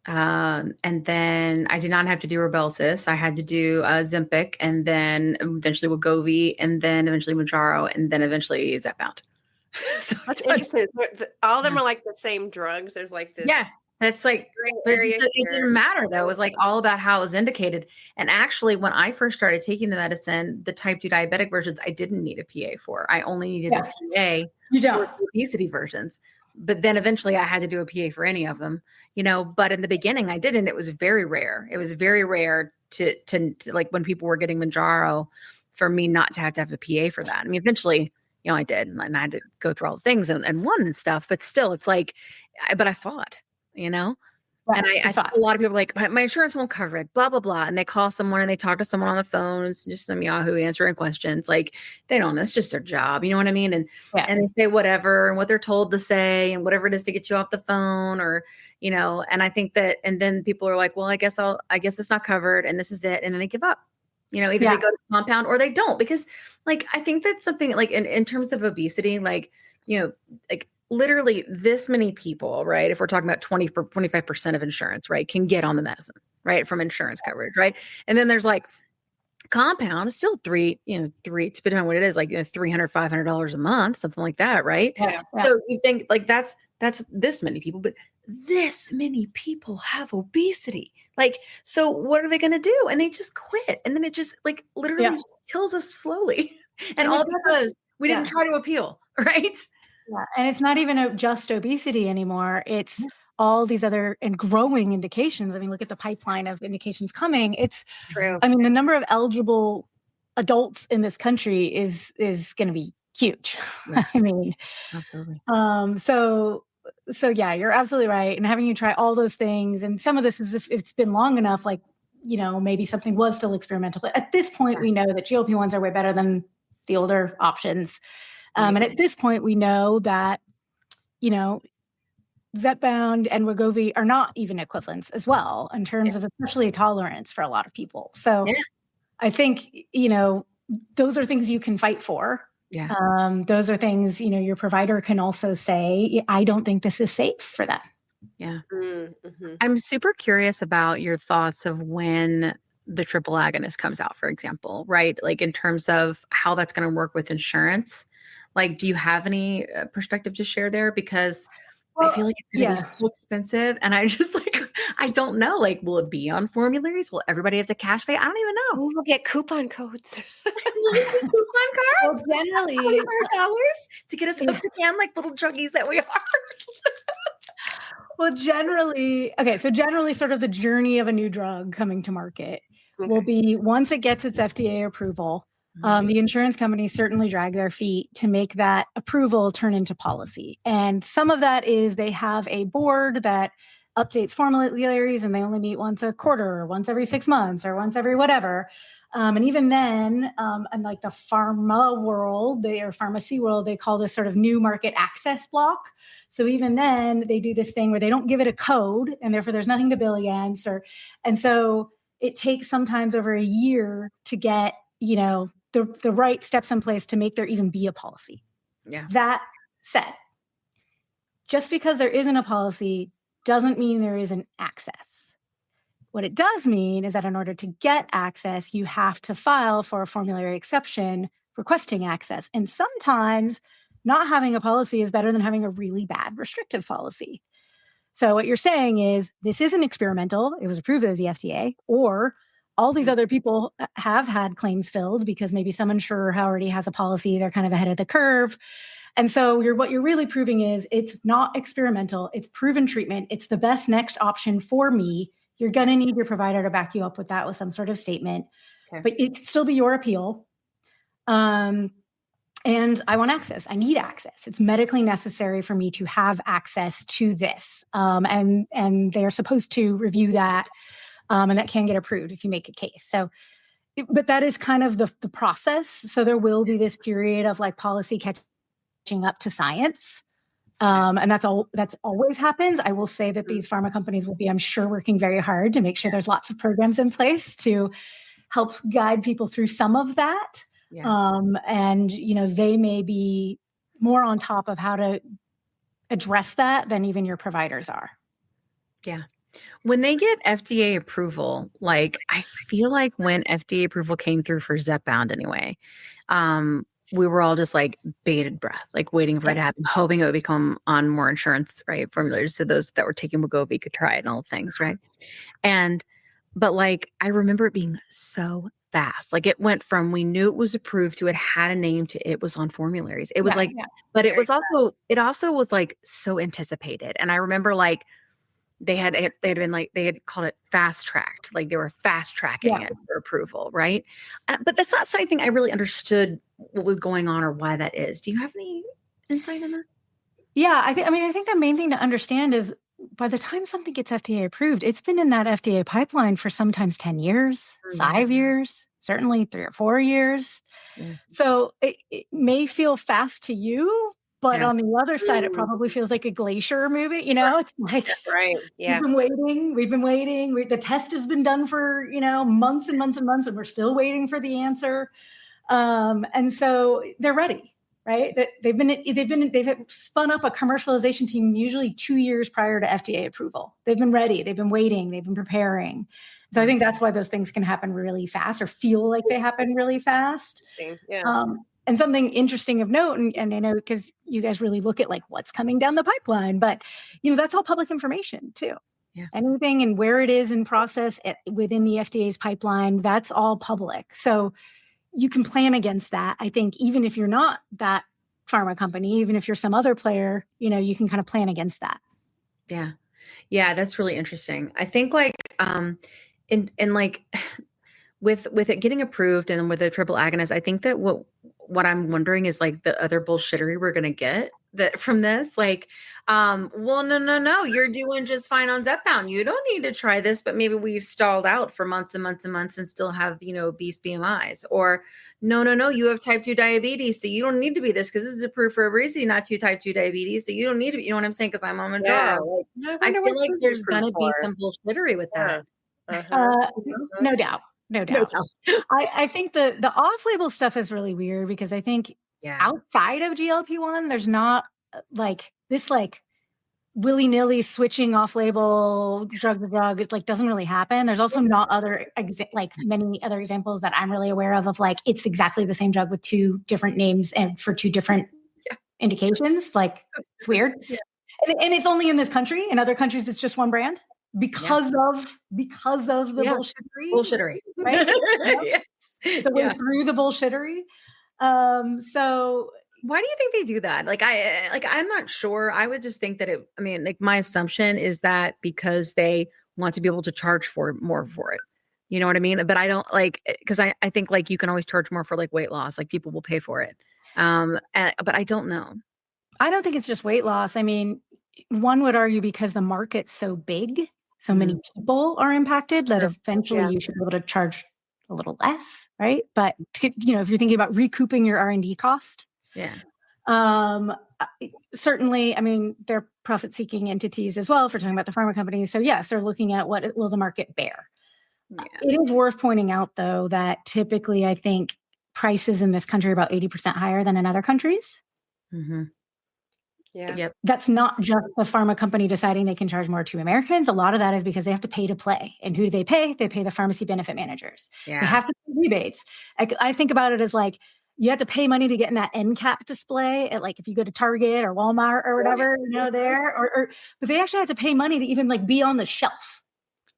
and then I did not have to do Rybelsus. I had to do Ozempic, and then eventually Wegovy, and then eventually Mounjaro, and then eventually zepbound. So that's interesting. All of them are like the same drugs. There's like this. Yeah. It's like, it didn't matter though. It was like all about how it was indicated. And actually, when I first started taking the medicine, the type 2 diabetic versions, I didn't need a PA for. I only needed a PA for the obesity versions. But then eventually I had to do a PA for any of them, but in the beginning I didn't. It was very rare. It was very rare to like when people were getting Mounjaro for me not to have a PA for that. I mean, eventually, I did, and I had to go through all the things and won and stuff, but still it's like, but I fought, and I thought a lot of people are like, my insurance won't cover it, blah, blah, blah. And they call someone and they talk to someone on the phone. It's just some Yahoo answering questions. Like they don't know. It's just their job. You know what I mean? And they say whatever and what they're told to say and whatever it is to get you off the phone or, and I think that, and then people are like, well, I guess it's not covered and this is it. And then they give up, either they go to compound or they don't, because like, I think that's something like in terms of obesity, like, like literally this many people, right? If we're talking about 25% of insurance, right, can get on the medicine, right, from insurance coverage, right? And then there's like compound is still three, depending on what it is, like $300, $500 a month, something like that, right? Yeah. So you think like that's this many people, but this many people have obesity. Like, so what are they going to do? And they just quit. And then it just like literally just kills us slowly. And all because we didn't try to appeal, right? Yeah. And it's not even just obesity anymore. It's all these other and growing indications. I mean, look at the pipeline of indications coming. It's true. I mean, the number of eligible adults in this country is going to be huge. Yeah. I mean, absolutely. So yeah, you're absolutely right. And having you try all those things, and some of this is if it's been long enough, like, maybe something was still experimental. But at this point, we know that GLP-1s are way better than the older options. And at this point, we know that, zepbound and Wegovy are not even equivalents as well in terms of especially tolerance for a lot of people. So I think, those are things you can fight for. Yeah. Those are things, your provider can also say, I don't think this is safe for them. Yeah. Mm-hmm. I'm super curious about your thoughts of when the triple agonist comes out, for example, right? Like in terms of how that's going to work with insurance. Like, do you have any perspective to share there? Because I feel like it's going to be so expensive. And I just I don't know, like, will it be on formularies? Will everybody have to cash pay? I don't even know. We will get coupon codes. Will we get coupon cards? Well, generally, $100 to get us hooked again, like little druggies that we are. Well, generally, so generally sort of the journey of a new drug coming to market will be once it gets its FDA approval, the insurance companies certainly drag their feet to make that approval turn into policy. And some of that is they have a board that updates formularies and they only meet once a quarter or once every 6 months or once every whatever. And even then, in like the pharma world, or pharmacy world, they call this sort of new market access block. So even then, they do this thing where they don't give it a code, and therefore there's nothing to bill against. And so it takes sometimes over a year to get, the right steps in place to make there even be a policy. Yeah. That said, just because there isn't a policy doesn't mean there isn't access. What it does mean is that in order to get access, you have to file for a formulary exception requesting access. And sometimes not having a policy is better than having a really bad restrictive policy. So what you're saying is this isn't experimental. It was approved by the FDA, or all these other people have had claims filled because maybe some insurer already has a policy. They're kind of ahead of the curve. And so what you're really proving is it's not experimental. It's proven treatment. It's the best next option for me. You're going to need your provider to back you up with that with some sort of statement, but it can still be your appeal. And I want access. I need access. It's medically necessary for me to have access to this. And they're supposed to review that. And that can get approved if you make a case. So, but that is kind of the process. So there will be this period of like policy catching up to science. And that's always happens. I will say that these pharma companies will be, I'm sure, working very hard to make sure there's lots of programs in place to help guide people through some of that. Yeah. And, they may be more on top of how to address that than even your providers are. Yeah. When they get FDA approval, like I feel like when FDA approval came through for zepbound anyway, we were all just like bated breath, like waiting for it to happen, hoping it would become on more insurance, right? Formulators, so those that were taking wegovy could try it and all things, right? But like, I remember it being so fast. Like it went from, we knew it was approved to it had a name to it was on formularies. It was but it was also, it also was like so anticipated. And I remember like, they had called it fast tracked, like they were fast tracking it for approval, right? But that's not something I really understood what was going on or why that is. Do you have any insight on that? Yeah, I think the main thing to understand is by the time something gets FDA approved, it's been in that FDA pipeline for sometimes 10 years, 5 years, certainly 3 or 4 years. Yeah. So it may feel fast to you, but on the other side, it probably feels like a glacier moving, it's like, we've been waiting. The test has been done for, months and months and months, and we're still waiting for the answer. And so they're ready, right? They've spun up a commercialization team usually 2 years prior to FDA approval. They've been ready. They've been waiting. They've been preparing. So I think that's why those things can happen really fast or feel like they happen really fast. Yeah. And something interesting of note, and I know because you guys really look at like what's coming down the pipeline, but that's all public information too. Yeah. Anything and where it is in process within the FDA's pipeline, that's all public. So you can plan against that. I think even if you're not that pharma company, even if you're some other player, you can kind of plan against that. Yeah. Yeah. That's really interesting. I think like, in like with it getting approved and with a triple agonist, I think that what I'm wondering is like the other bullshittery we're going to get from this, like, well, no, you're doing just fine on zepbound. You don't need to try this, but maybe we've stalled out for months and months and months and still have, obese BMIs, or no, you have type 2 diabetes. So you don't need to be this because this is approved for obesity, not type 2 diabetes. So you don't need to, you know what I'm saying? Cause I'm on Mounjaro. Yeah. I feel like there's going to be some bullshittery with that. No doubt. No doubt. I think the off-label stuff is really weird because I think outside of GLP-1, there's not like this like willy-nilly switching off-label drug to drug. It like doesn't really happen. There's also not many other examples that I'm really aware of like it's exactly the same drug with 2 different names and for 2 different indications. Like, it's weird. Yeah. And it's only in this country. In other countries, it's just one brand because of the bullshittery. Right? Yes. It's a way through the bullshittery. So why do you think they do that? I'm not sure. I would just think that my assumption is that because they want to be able to charge more for it. You know what I mean? But I don't because I think you can always charge more for weight loss. People will pay for it. But I don't know. I don't think it's just weight loss. I mean, one would argue because the market's so big, so many people are impacted that eventually you should be able to charge a little less, right? But if you're thinking about recouping your R&D cost, certainly, I mean, they're profit-seeking entities as well, if we're talking about the pharma companies. So yes, they're looking at what will the market bear. Yeah. It is worth pointing out, though, that typically I think prices in this country are about 80% higher than in other countries. Mm-hmm. Yeah. Yep. That's not just the pharma company deciding they can charge more to Americans. A lot of that is because they have to pay to play. And who do they pay? They pay the pharmacy benefit managers. Yeah. They have to pay rebates. I think about it as you have to pay money to get in that end cap display at if you go to Target or Walmart or whatever, there, but they actually have to pay money to even be on the shelf.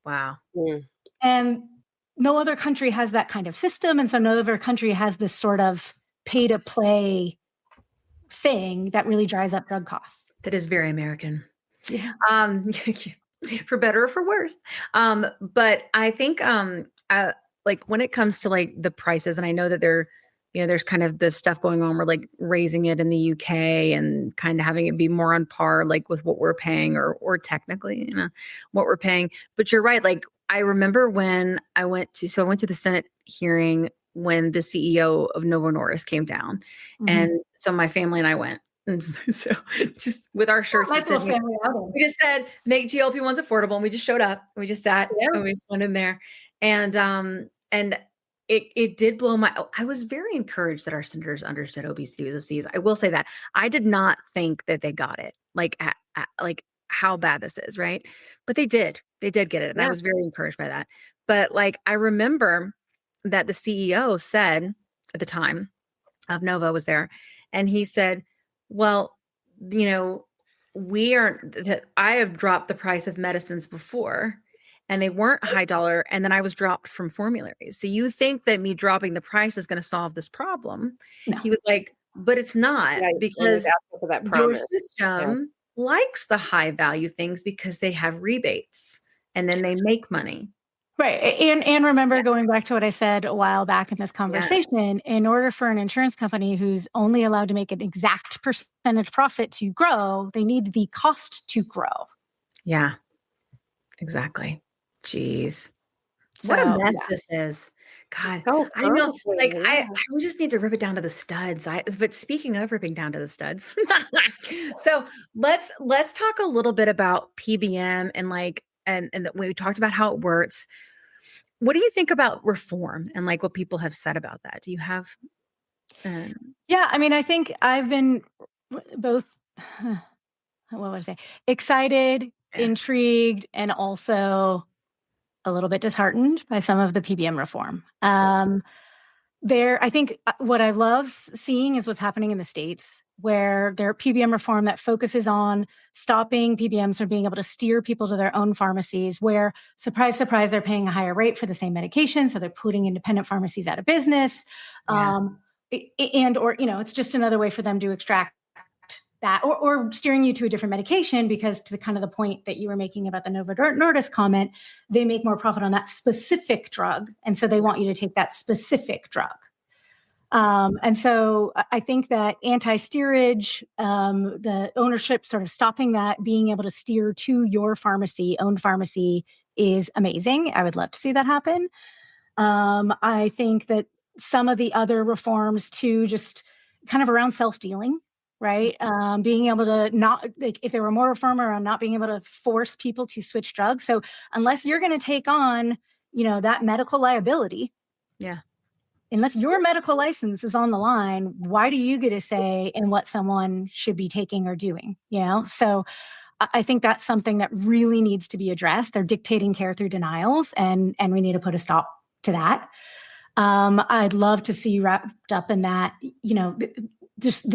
Wow. Mm. And no other country has that kind of system. And so no other country has this sort of pay to play thing that really drives up drug costs. That is very American. Yeah. For better or for worse. But I think when it comes to the prices, and I know that there's kind of this stuff going on where raising it in the UK and kind of having it be more on par with what we're paying or technically what we're paying. But you're right. I remember when I went to the Senate hearing when the CEO of Novo Nordisk came down. Mm-hmm. And so my family and I went. And so just with our shirts, we just said, make GLP-1s affordable. And we just showed up. We just sat and we just went in there. And it did blow I was very encouraged that our senators understood obesity as a disease. I will say that I did not think that they got it, how bad this is, right? But they did get it. And I was very encouraged by that. But I remember that the CEO said at the time of Novo was there, and he said, well, I have dropped the price of medicines before and they weren't high dollar. And then I was dropped from formularies. So you think that me dropping the price is going to solve this problem? No. He was like, but it's not, because your system likes the high value things because they have rebates and then they make money. Right. And remember, going back to what I said a while back in this conversation, in order for an insurance company who's only allowed to make an exact percentage profit to grow, they need the cost to grow. Yeah, exactly. Jeez. What a mess this is. God, I know. We just need to rip it down to the studs. But speaking of ripping down to the studs, so let's talk a little bit about PBM and we talked about how it works. What do you think about reform and what people have said about that? Do you have? Yeah, I mean, I think I've been both, what would I say, excited, intrigued, and also a little bit disheartened by some of the PBM reform. I think what I love seeing is what's happening in the States, where there are PBM reform that focuses on stopping PBMs from being able to steer people to their own pharmacies, where, surprise, surprise, they're paying a higher rate for the same medication. So they're putting independent pharmacies out of business. It's just another way for them to extract that or steering you to a different medication, because to kind of the point that you were making about the Novo Nordisk comment, they make more profit on that specific drug. And so they want you to take that specific drug. And so I think that anti-steerage, the ownership sort of stopping that, being able to steer to your own pharmacy, is amazing. I would love to see that happen. I think that some of the other reforms too, just kind of around self-dealing, right? Being able to not, if there were more reform around not being able to force people to switch drugs. So unless you're going to take on, that medical liability, unless your medical license is on the line, why do you get a say in what someone should be taking or doing? So I think that's something that really needs to be addressed. They're dictating care through denials, and we need to put a stop to that. I'd love to see wrapped up in that, just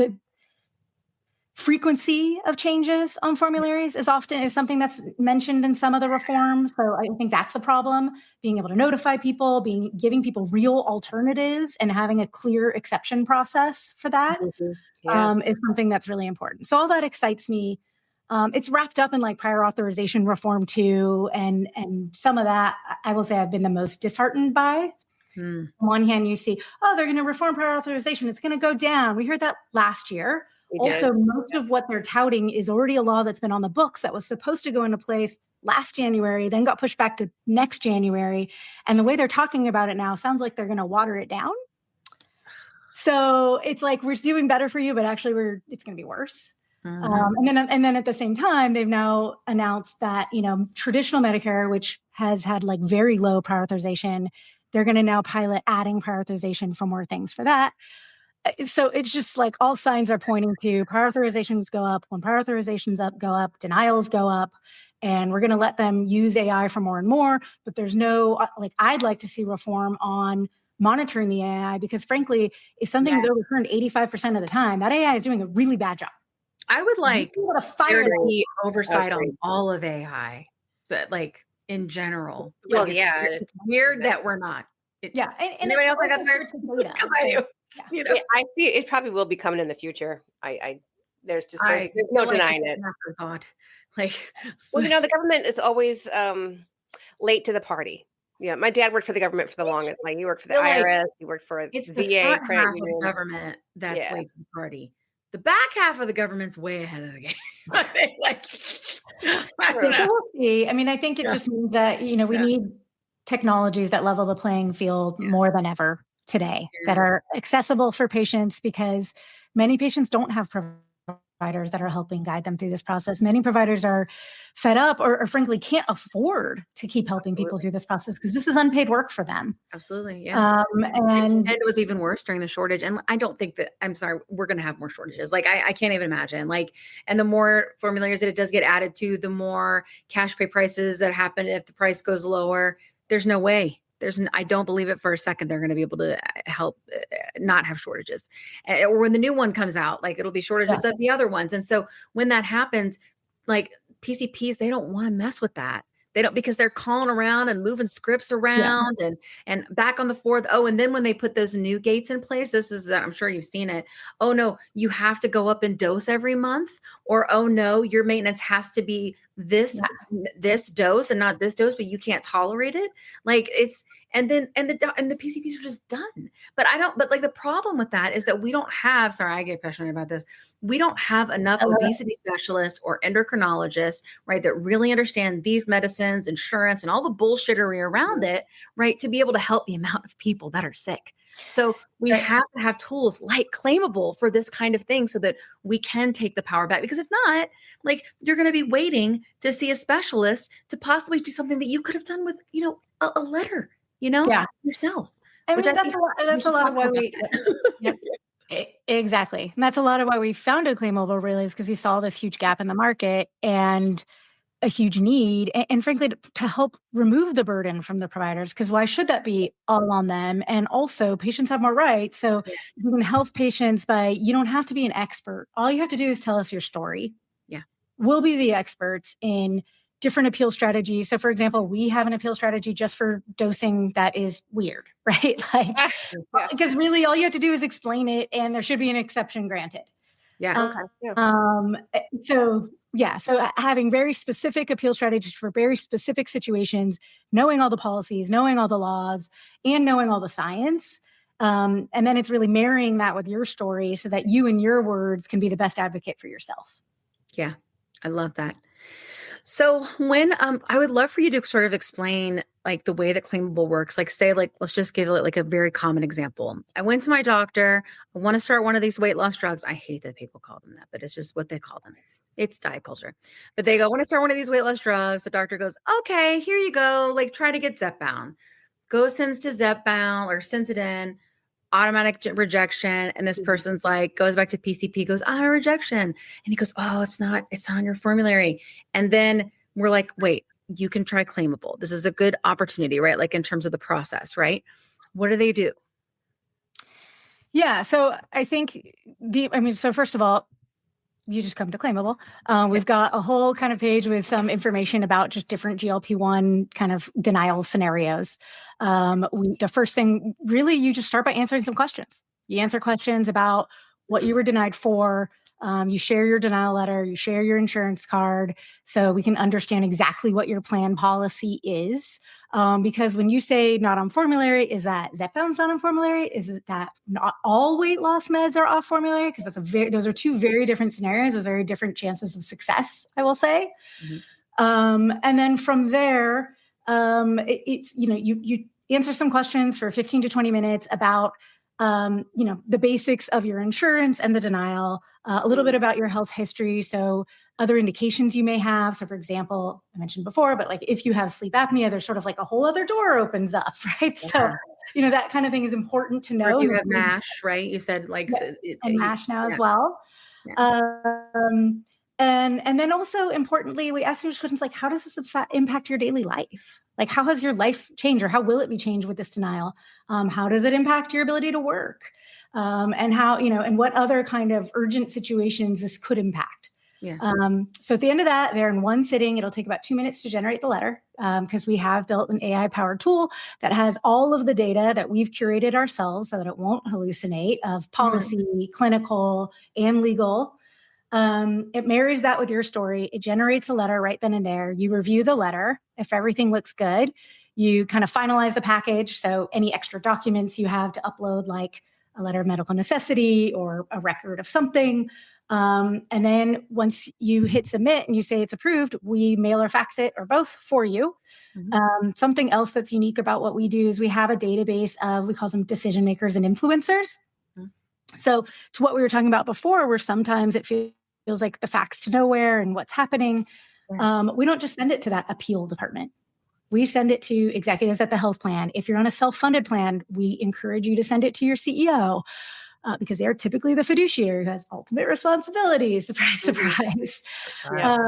frequency of changes on formularies is something that's mentioned in some of the reforms. So I think that's the problem. Being able to notify people, giving people real alternatives, and having a clear exception process for that is something that's really important. So all that excites me. It's wrapped up in like prior authorization reform too, and some of that I will say I've been the most disheartened by. On one hand, you see, they're going to reform prior authorization. It's going to go down. We heard that last year. Also, most of what they're touting is already a law that's been on the books that was supposed to go into place last January, then got pushed back to next January. And the way they're talking about it now sounds like they're going to water it down. So it's like, we're doing better for you, but actually it's going to be worse. And then at the same time, they've now announced that, traditional Medicare, which has had like very low prior authorization, they're going to now pilot adding prior authorization for more things for that. So it's just like all signs are pointing to prior authorizations go up. When prior authorizations go up, denials go up, and we're going to let them use AI for more and more. But there's no, I'd like to see reform on monitoring the AI, because frankly, if something is overturned 85% of the time, that AI is doing a really bad job. I would like there to be oversight on all of AI, but like in general. Well, it's weird that we're not. And anybody else like that's weird? Because I do. I see it probably will be coming in the future. There's no denying it. Afterthought. The government is always late to the party. Yeah, my dad worked for the government for the longest. Like, he worked for the IRS, he worked for it's VA. The front half of the government that's late to the party. The back half of the government's way ahead of the game. I think it just means that, we need technologies that level the playing field more than ever today, that are accessible for patients, because many patients don't have providers that are helping guide them through this process. Many providers are fed up or frankly can't afford to keep helping people through this process, because this is unpaid work for them. Absolutely. Yeah. And it was even worse during the shortage. And I don't think we're going to have more shortages. I can't even imagine. And the more formularies that it does get added to, the more cash pay prices that happen. If the price goes lower, there's no way. I don't believe it for a second they're going to be able to help not have shortages. Or when the new one comes out, it'll be shortages of the other ones. And so when that happens, PCPs, they don't want to mess with that. They don't, because they're calling around and moving scripts around and back on the fourth. And then when they put those new gates in place, I'm sure you've seen it. Oh no, you have to go up in dose every month, or, oh no, your maintenance has to be this dose and not this dose, but you can't tolerate it. And the PCPs are just done. But the problem with that is that we don't have, sorry, I get passionate about this. We don't have enough obesity specialists or endocrinologists, right, that really understand these medicines, insurance, and all the bullshittery around it, right, to be able to help the amount of people that are sick. So we have to have tools like Claimable for this kind of thing, so that we can take the power back. Because if not, you're going to be waiting to see a specialist to possibly do something that you could have done with, a letter, yourself. That's a lot of why we. Exactly. And that's a lot of why we founded Claimable, really, is because we saw this huge gap in the market and a huge need, and frankly, to help remove the burden from the providers, because why should that be all on them? And also, patients have more rights. So you can help patients you don't have to be an expert. All you have to do is tell us your story. Yeah. We'll be the experts in different appeal strategies. So for example, we have an appeal strategy just for dosing that is weird, right? Because really all you have to do is explain it, and there should be an exception granted. Yeah. So having very specific appeal strategies for very specific situations, knowing all the policies, knowing all the laws, and knowing all the science. And then it's really marrying that with your story so that you and your words can be the best advocate for yourself. Yeah, I love that. So when I would love for you to sort of explain the way that Claimable works. Let's just give it a very common example. I went to my doctor. I want to start one of these weight loss drugs. I hate that people call them that, but it's just what they call them. It's diet culture. But they go, I want to start one of these weight loss drugs. The doctor goes, okay, here you go. Try to get zepbound. Sends to zepbound or sends it in. Automatic rejection. And this person's goes back to PCP, goes, rejection. And he goes, it's on your formulary. And then we're like, wait, you can try Claimable. This is a good opportunity, right? In terms of the process, right? What do they do? Yeah. So I think so first of all, you just come to Claimable. We've got a whole kind of page with some information about just different GLP-1 kind of denial scenarios. The first thing, really, you just start by answering some questions. You answer questions about what you were denied for. You share your denial letter, you share your insurance card, so we can understand exactly what your plan policy is. Because when you say not on formulary, is that zepbound's not on formulary? Is it that not all weight loss meds are off formulary? Because those are two very different scenarios with very different chances of success, I will say. And then from there, you answer some questions for 15 to 20 minutes about the basics of your insurance and the denial, a little bit about your health history. So other indications you may have. So for example, I mentioned before, but like if you have sleep apnea, there's sort of like a whole other door opens up, right? Yeah. So, that kind of thing is important to know. Or you have MASH, right? You said like, and MASH now as well. Yeah. And then also importantly, we ask you questions like, how does this impact your daily life? Like, how has your life changed, or how will it be changed with this denial? How does it impact your ability to work? And how, and what other kind of urgent situations this could impact? Yeah. So at the end of that, they're in one sitting. It'll take about 2 minutes to generate the letter, because we have built an AI-powered tool that has all of the data that we've curated ourselves so that it won't hallucinate of policy, clinical, and legal. It marries that with your story. It generates a letter right then and there. You review the letter. If everything looks good, you kind of finalize the package. So any extra documents you have to upload, like a letter of medical necessity or a record of something. And then once you hit submit and you say it's approved, we mail or fax it or both for you. Something else that's unique about what we do is we have a database of, we call them decision makers and influencers. So to what we were talking about before, where sometimes it feels like the facts to nowhere and what's happening, we don't just send it to that appeal department. We send it to executives at the health plan. If you're on a self-funded plan, we encourage you to send it to your CEO, because they're typically the fiduciary who has ultimate responsibility. Surprise, surprise. Yes.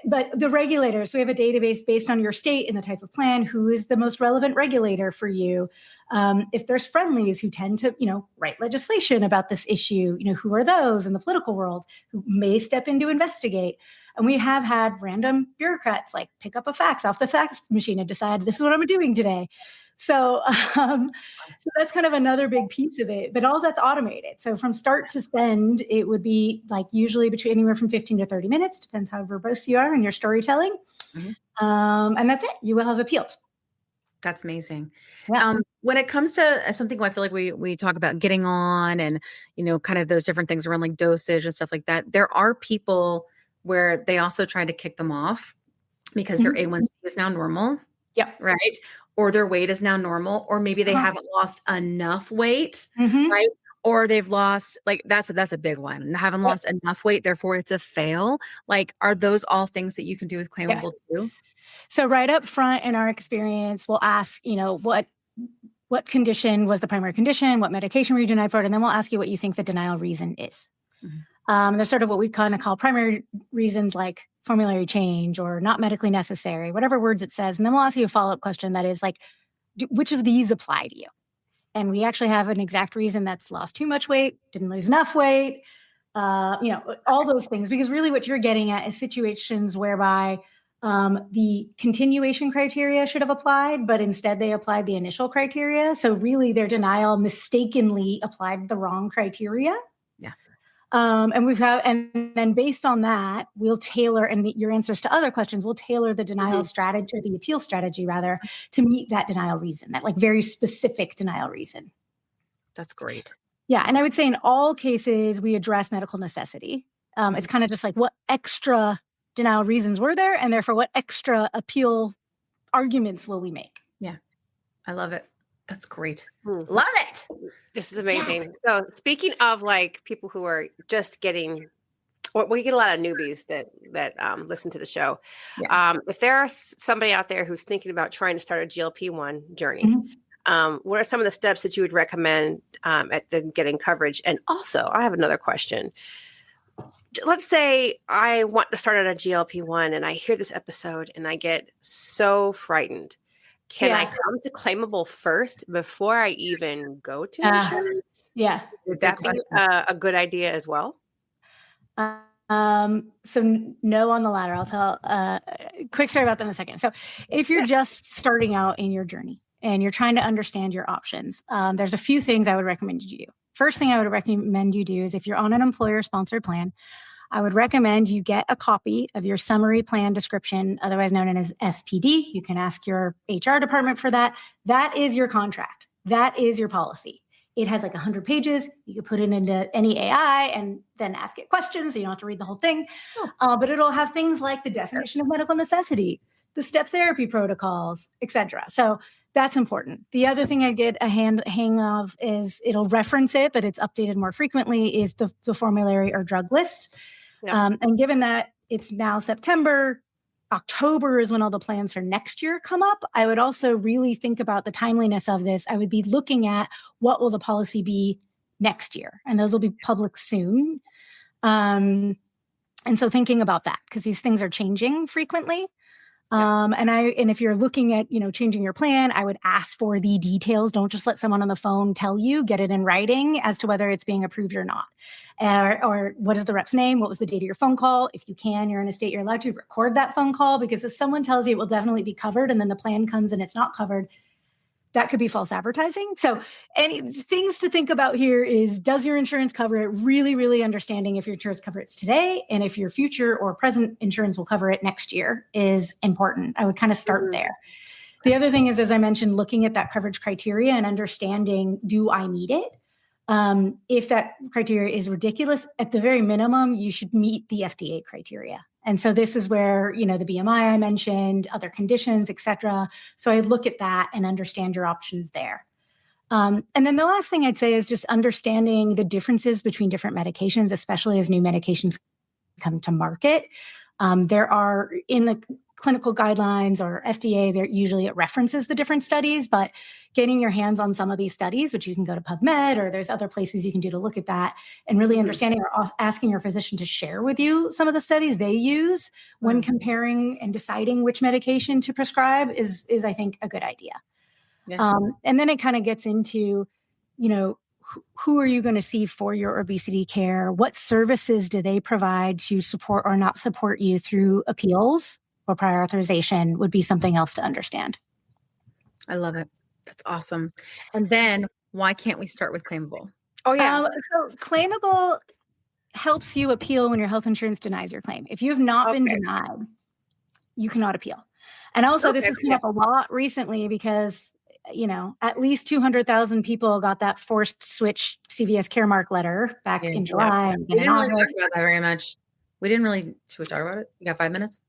But the regulators, so we have a database based on your state and the type of plan. Who is the most relevant regulator for you? If there's friendlies who tend to, write legislation about this issue, who are those in the political world who may step in to investigate? And we have had random bureaucrats like pick up a fax off the fax machine and decide this is what I'm doing today. So that's kind of another big piece of it, but all that's automated. So from start to send, it would be like usually between anywhere from 15 to 30 minutes, depends how verbose you are in your storytelling. And that's it. You will have appealed. That's amazing. Yeah. When it comes to something, I feel like we talk about getting on and, kind of those different things around like dosage and stuff like that. There are people where they also try to kick them off because their A1C is now normal. Yeah. Right. Or their weight is now normal, or maybe they haven't lost enough weight, right? Or they've lost, like, that's a big one. Haven't lost enough weight, therefore it's a fail. Like, are those all things that you can do with Claimable too? So right up front in our experience, we'll ask, what condition was the primary condition? What medication were you denied for? And then we'll ask you what you think the denial reason is. There's sort of what we kind of call primary reasons, like formulary change or not medically necessary, whatever words it says. And then we'll ask you a follow-up question that is like, which of these apply to you? And we actually have an exact reason that's lost too much weight, didn't lose enough weight, all those things. Because really what you're getting at is situations whereby the continuation criteria should have applied, but instead they applied the initial criteria. So really their denial mistakenly applied the wrong criteria. And then based on that, we'll tailor, and your answers to other questions, we'll tailor the denial strategy, or the appeal strategy rather, to meet that denial reason, that like very specific denial reason. That's great. Yeah. And I would say in all cases, we address medical necessity. It's kind of just like what extra denial reasons were there, and therefore what extra appeal arguments will we make? Yeah. I love it. That's great. Love it. This is amazing. Yes. So speaking of like people who are just getting, or we get a lot of newbies that listen to the show. If there's somebody out there who's thinking about trying to start a GLP-1 journey, what are some of the steps that you would recommend at the getting coverage? And also, I have another question. Let's say I want to start on a GLP-1 and I hear this episode and I get so frightened. Can I come to Claimable first before I even go to insurance? Yeah. Would that be a good idea as well? No on the latter. I'll tell a quick story about that in a second. So if you're just starting out in your journey and you're trying to understand your options, there's a few things I would recommend you do. First thing I would recommend you do is if you're on an employer-sponsored plan, I would recommend you get a copy of your summary plan description, otherwise known as SPD. You can ask your HR department for that. That is your contract. That is your policy. It has like 100 pages. You can put it into any AI and then ask it questions. So you don't have to read the whole thing. But it'll have things like the definition of medical necessity, the step therapy protocols, etc. So that's important. The other thing I get a hang of is it'll reference it, but it's updated more frequently, is the formulary or drug list. Yeah. And given that it's now September, October is when all the plans for next year come up, I would also really think about the timeliness of this. I would be looking at what will the policy be next year, and those will be public soon. And so thinking about that, because these things are changing frequently. And if you're looking at, changing your plan, I would ask for the details. Don't just let someone on the phone tell you, get it in writing as to whether it's being approved or not. Or what is the rep's name? What was the date of your phone call? If you can, you're in a state you're allowed to record that phone call, because if someone tells you it will definitely be covered and then the plan comes and it's not covered, that could be false advertising. So any things to think about here is, does your insurance cover it? Really, really understanding if your insurance covers it today and if your future or present insurance will cover it next year is important. I would kind of start there. The other thing is, as I mentioned, looking at that coverage criteria and understanding, do I need it? If that criteria is ridiculous, at the very minimum, you should meet the FDA criteria. And so this is where, the BMI I mentioned, other conditions, et cetera. So I look at that and understand your options there. And then the last thing I'd say is just understanding the differences between different medications, especially as new medications come to market. There are, in the clinical guidelines or FDA, it references the different studies, but getting your hands on some of these studies, which you can go to PubMed, or there's other places you can do to look at that, and really understanding or asking your physician to share with you some of the studies they use when comparing and deciding which medication to prescribe is I think, a good idea. Yeah. And then it kind of gets into, who are you going to see for your obesity care? What services do they provide to support or not support you through appeals or prior authorization would be something else to understand. I love it. That's awesome. And then why can't we start with Claimable? Oh, yeah. So Claimable helps you appeal when your health insurance denies your claim. If you have not been denied, you cannot appeal. And also this has come up a lot recently because, at least 200,000 people got that forced switch CVS Caremark letter back in July. And we didn't really talk about that very much. Should we talk about it? You got 5 minutes?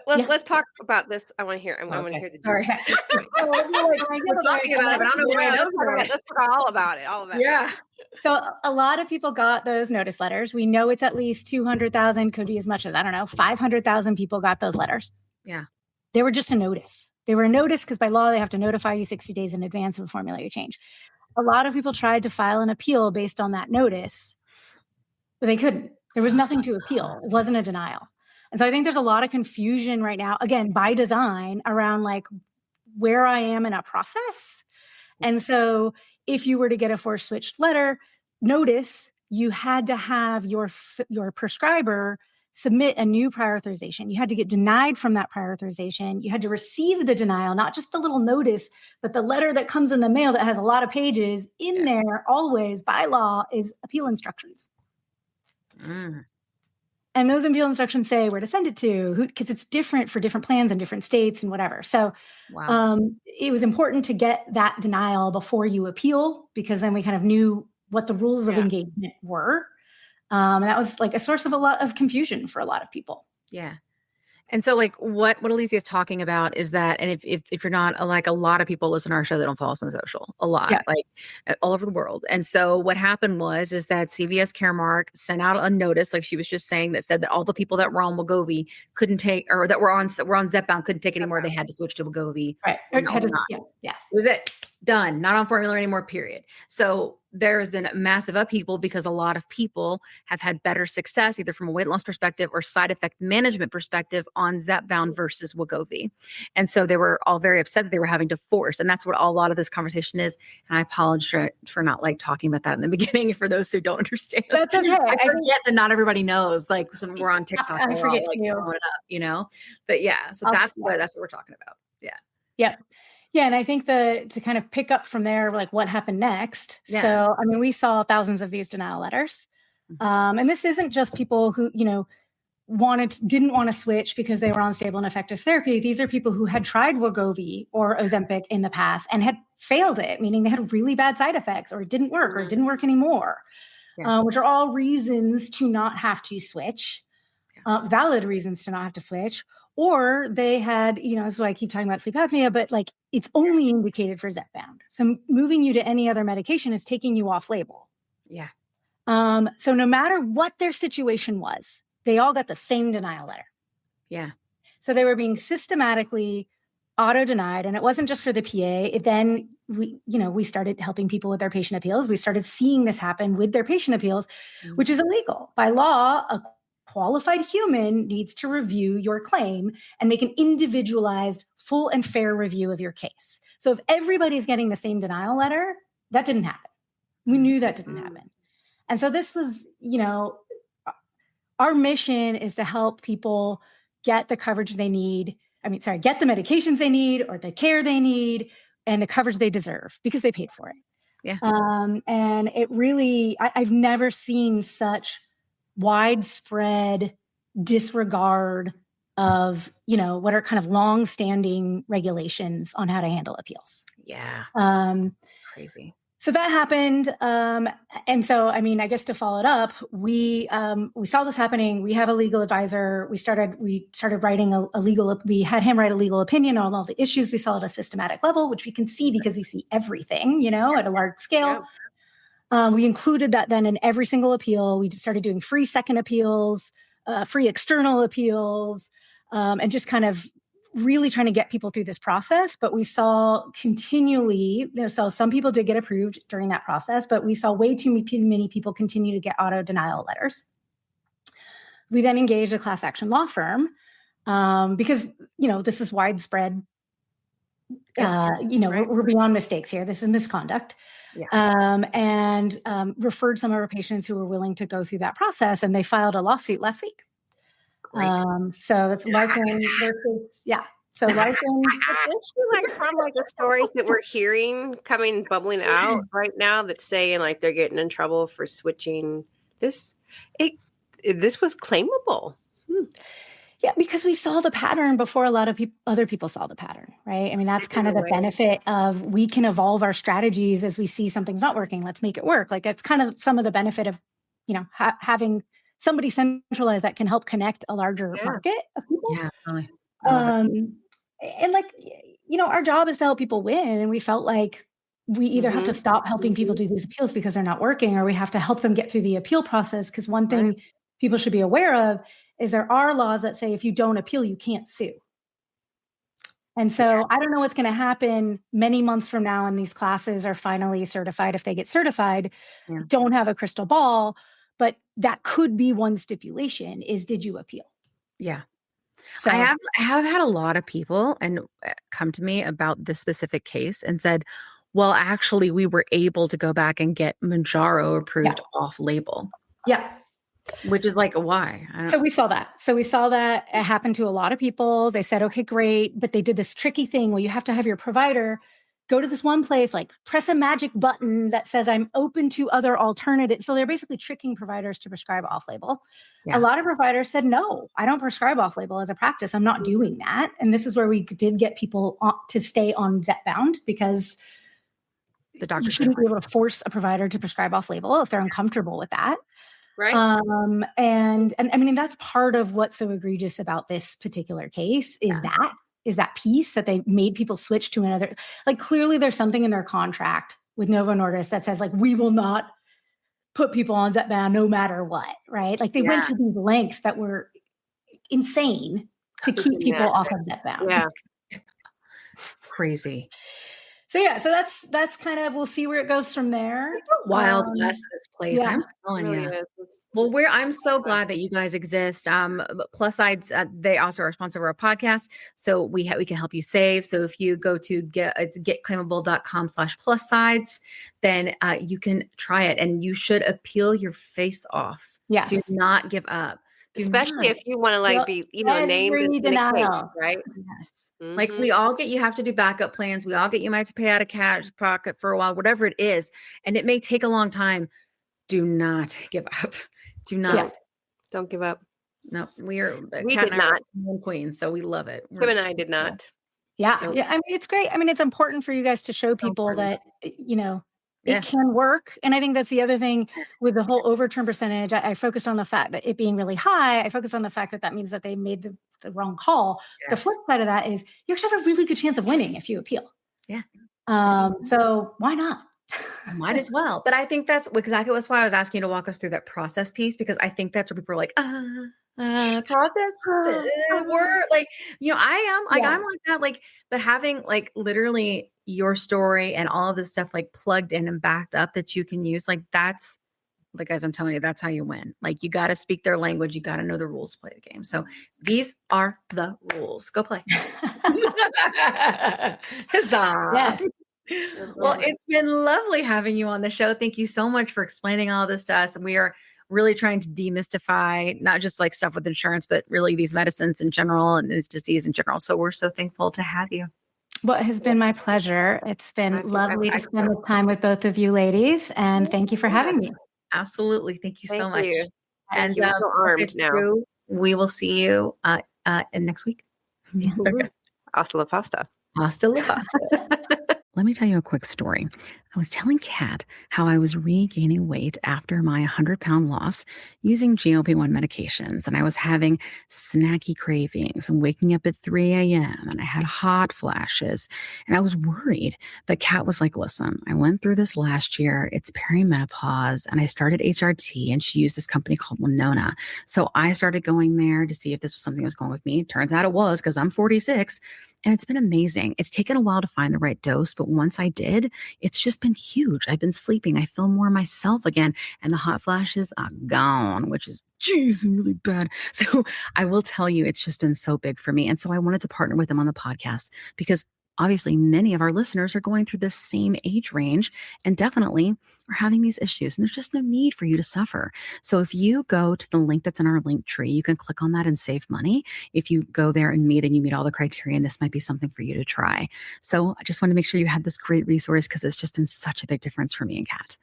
Let's talk about this. I want to hear. I want to hear the details. Let's talk all about it. All of it. Yeah. So a lot of people got those notice letters. We know it's at least 200,000, could be as much as, 500,000 people got those letters. Yeah. They were just a notice. They were a notice because by law, they have to notify you 60 days in advance of a formulary change. A lot of people tried to file an appeal based on that notice, but they couldn't. There was nothing to appeal. It wasn't a denial. And so I think there's a lot of confusion right now, again, by design, around like where I am in a process. And so if you were to get a forced switch letter notice, you had to have your prescriber submit a new prior authorization. You had to get denied from that prior authorization. You had to receive the denial, not just the little notice, but the letter that comes in the mail that has a lot of pages. In there, always by law, is appeal instructions. And those appeal instructions say where to send it to, because it's different for different plans in different states and whatever. So it was important to get that denial before you appeal, because then we kind of knew what the rules of engagement were. And that was like a source of a lot of confusion for a lot of people. Yeah. And so like what Alicia is talking about is that, and if you're not, like, a lot of people listen to our show that don't follow us on social, a lot, like all over the world. And so what happened is that CVS Caremark sent out a notice, like she was just saying, that said that all the people that were on Wegovy couldn't take, or that were on zepbound couldn't take anymore. They had to switch to Wegovy. Right. It was it. done, not on formula anymore, period. So there's been a massive upheaval because a lot of people have had better success, either from a weight loss perspective or side effect management perspective, on zepbound versus wegovy. And so they were all very upset that they were having to force. And that's what a lot of this conversation is. And I apologize for not like talking about that in the beginning for those who don't understand. That's okay. I forget that not everybody knows. Like, so we're on TikTok. I forget like too. throwing it up, you know? But yeah, so that's what we're talking about. Yeah. Yeah. Yeah. And I think to kind of pick up from there, like what happened next. Yeah. So, I mean, we saw thousands of these denial letters. And this isn't just people who, didn't want to switch because they were on stable and effective therapy. These are people who had tried Wegovy or Ozempic in the past and had failed it, meaning they had really bad side effects, or it didn't work, or it didn't work anymore, which are all reasons to not have to switch, valid reasons to not have to switch. Or they had, that's why I keep talking about sleep apnea, but like it's only indicated for zepbound. So moving you to any other medication is taking you off label. Yeah. So no matter what their situation was, they all got the same denial letter. Yeah. So they were being systematically auto-denied, and it wasn't just for the PA. Then we started helping people with their patient appeals. We started seeing this happen with their patient appeals, which is illegal. By law, a qualified human needs to review your claim and make an individualized, full and fair review of your case. So if everybody's getting the same denial letter, that didn't happen. We knew that didn't happen. And so this was, our mission is to help people get the coverage they need. Get the medications they need, or the care they need, and the coverage they deserve because they paid for it. Yeah. And it really, I've never seen such widespread disregard of, what are kind of long-standing regulations on how to handle appeals. Yeah. Crazy. So that happened. And so, I guess to follow it up, we saw this happening. We have a legal advisor. We started writing we had him write a legal opinion on all the issues. We saw at a systematic level, which we can see because we see everything, at a large scale. Yeah. We included that then in every single appeal. We just started doing free second appeals, free external appeals, and just kind of really trying to get people through this process. But we saw continually, so some people did get approved during that process, but we saw way too many people continue to get auto denial letters. We then engaged a class action law firm because, this is widespread. We're beyond mistakes here. This is misconduct. Yeah. And referred some of our patients who were willing to go through that process, and they filed a lawsuit last week. So that's Larkin versus, So Larkin. Like from like the stories that we're hearing bubbling out right now that's saying like they're getting in trouble for switching this. This was claimable. Yeah, because we saw the pattern before a lot of other people saw the pattern, right? That's kind of the benefit of we can evolve our strategies as we see something's not working. Let's make it work. Like that's kind of some of the benefit of, having somebody centralized that can help connect a larger market of people. Yeah, totally. And like, our job is to help people win. And we felt like we either have to stop helping people do these appeals because they're not working, or we have to help them get through the appeal process. Because one thing people should be aware of is there are laws that say if you don't appeal, you can't sue. And so I don't know what's going to happen many months from now when these classes are finally certified. If they get certified, don't have a crystal ball, but that could be one stipulation is, did you appeal? Yeah. So I have had a lot of people come to me about this specific case and said, well, actually, we were able to go back and get Mounjaro approved off label. Yeah. Which is like, why? So we saw that. It happened to a lot of people. They said, okay, great. But they did this tricky thing where you have to have your provider go to this one place, like press a magic button that says I'm open to other alternatives. So they're basically tricking providers to prescribe off-label. Yeah. A lot of providers said, no, I don't prescribe off-label as a practice. I'm not doing that. And this is where we did get people to stay on zepbound because the doctor shouldn't be able to force a provider to prescribe off-label if they're uncomfortable with that. Right. And that's part of what's so egregious about this particular case is that piece that they made people switch to another. Like clearly there's something in their contract with Novo Nordisk that says like, we will not put people on zepbound no matter what. Right. Like they went to these lengths that were insane to keep people off of zepbound. Yeah. Crazy. So that's kind of, we'll see where it goes from there. Wild west, this place. Yeah. I'm telling Really you. is. Well, I'm so glad that you guys exist. Plus Sides, they also are a sponsor of our podcast, so we can help you save. So if you go to getclaimable.com/plus sides, then you can try it, and you should appeal your face off. Yes. Do not give up. Especially if you want to be, named in a case, right? Yes. Mm-hmm. Like you have to do backup plans. We all get, you might have to pay out of cash pocket for a while, whatever it is. And it may take a long time. Do not give up. Do not. Yeah. Don't give up. No, we did not. Queens, so we love it. Kim and I did not. Yeah. Nope. Yeah. I mean, it's great. I mean, it's important for you guys to show people that, it can work. And I think that's the other thing with the whole overturn percentage. I focused on the fact that it being really high. I focused on the fact that means that they made the wrong call. Yes. The flip side of that is you actually have a really good chance of winning if you appeal. Yeah. So why not? Might as well. But I think that's exactly why I was asking you to walk us through that process piece, because I think that's where people are like, process word. Like, I am like, I'm like that, like, but having like literally your story and all of this stuff like plugged in and backed up that you can use, like that's, like, guys, I'm telling you, that's how you win. Like, you got to speak their language. You got to know the rules to play the game. So these are the rules. Go play. Huzzah. Yeah. Well, it's been lovely having you on the show. Thank you so much for explaining all this to us. And we are really trying to demystify not just like stuff with insurance, but really these medicines in general and this disease in general. So we're so thankful to have you. Well, it has been my pleasure. It's been lovely to spend the time with both of you ladies. And thank you for having me. Absolutely. Thank you so much. And armed now. We will see you next week. Yeah. Okay. Hasta la pasta. Hasta la pasta. Let me tell you a quick story. I was telling Kat how I was regaining weight after my 100-pound loss using GLP-1 medications, and I was having snacky cravings and waking up at 3 a.m. and I had hot flashes, and I was worried. But Kat was like, listen, I went through this last year. It's perimenopause, and I started HRT, and she used this company called Winona. So I started going there to see if this was something that was going with me. Turns out it was, because I'm 46. And it's been amazing. It's taken a while to find the right dose, but once I did, it's just been huge. I've been sleeping. I feel more myself again. And the hot flashes are gone, which is, really bad. So I will tell you, it's just been so big for me. And so I wanted to partner with them on the podcast because obviously many of our listeners are going through the same age range and definitely are having these issues. And there's just no need for you to suffer. So if you go to the link that's in our link tree, you can click on that and save money. If you go there and you meet all the criteria, this might be something for you to try. So I just want to make sure you have this great resource because it's just been such a big difference for me and Kat.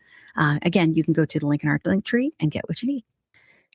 Again, you can go to the link in our link tree and get what you need.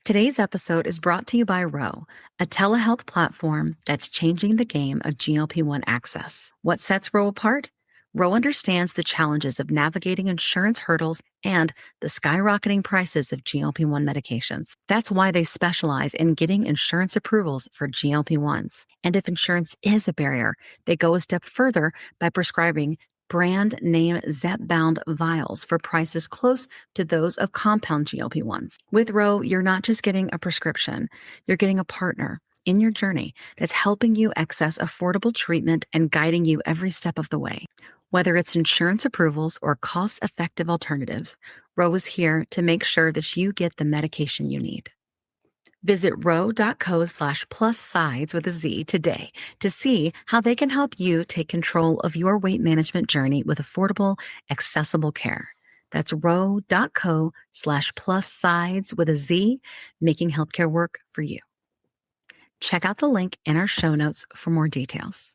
Today's episode is brought to you by Ro, a telehealth platform that's changing the game of GLP-1 access. What sets Ro apart? Ro understands the challenges of navigating insurance hurdles and the skyrocketing prices of GLP-1 medications. That's why they specialize in getting insurance approvals for GLP-1s. And if insurance is a barrier, they go a step further by prescribing brand name zepbound vials for prices close to those of compound GLP-1s. With Ro, you're not just getting a prescription, you're getting a partner in your journey that's helping you access affordable treatment and guiding you every step of the way. Whether it's insurance approvals or cost-effective alternatives, Ro is here to make sure that you get the medication you need. Visit ro.co/plus-sides with a Z today to see how they can help you take control of your weight management journey with affordable, accessible care. That's ro.co/plus-sides with a Z, making healthcare work for you. Check out the link in our show notes for more details.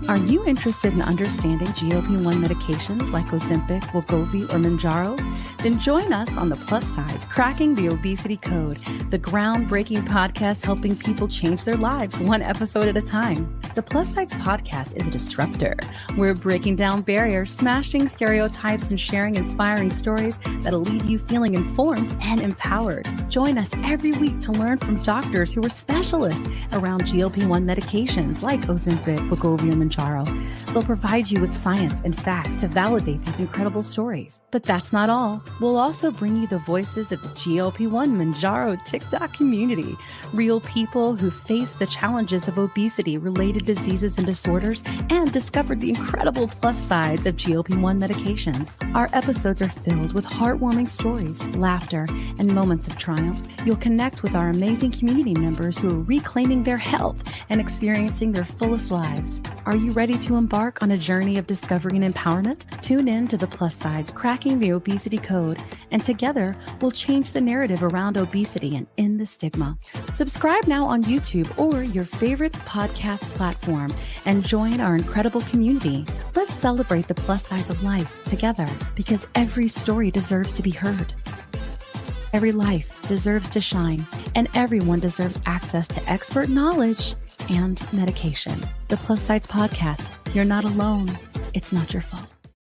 Are you interested in understanding GLP-1 medications like Ozempic, wegovy, or Mounjaro? Then join us on the Plus Sides, Cracking the Obesity Code, the groundbreaking podcast helping people change their lives one episode at a time. The Plus Sides podcast is a disruptor. We're breaking down barriers, smashing stereotypes, and sharing inspiring stories that'll leave you feeling informed and empowered. Join us every week to learn from doctors who are specialists around GLP-1 medications like Ozempic, Wegovy or Mounjaro. They'll provide you with science and facts to validate these incredible stories. But that's not all. We'll also bring you the voices of the GLP-1 Mounjaro TikTok community, real people who face the challenges of obesity-related diseases and disorders and discovered the incredible plus sides of GLP-1 medications. Our episodes are filled with heartwarming stories, laughter, and moments of triumph. You'll connect with our amazing community members who are reclaiming their health and experiencing their fullest lives. Are you ready to embark on a journey of discovery and empowerment? Tune in to the Plus Sides Cracking the Obesity Code, and together we'll change the narrative around obesity and end the stigma. Subscribe now on YouTube or your favorite podcast platform and join our incredible community. Let's celebrate the plus sides of life together, because every story deserves to be heard. Every life deserves to shine, and everyone deserves access to expert knowledge and medication. The Plus Sides Podcast. You're not alone. It's not your fault.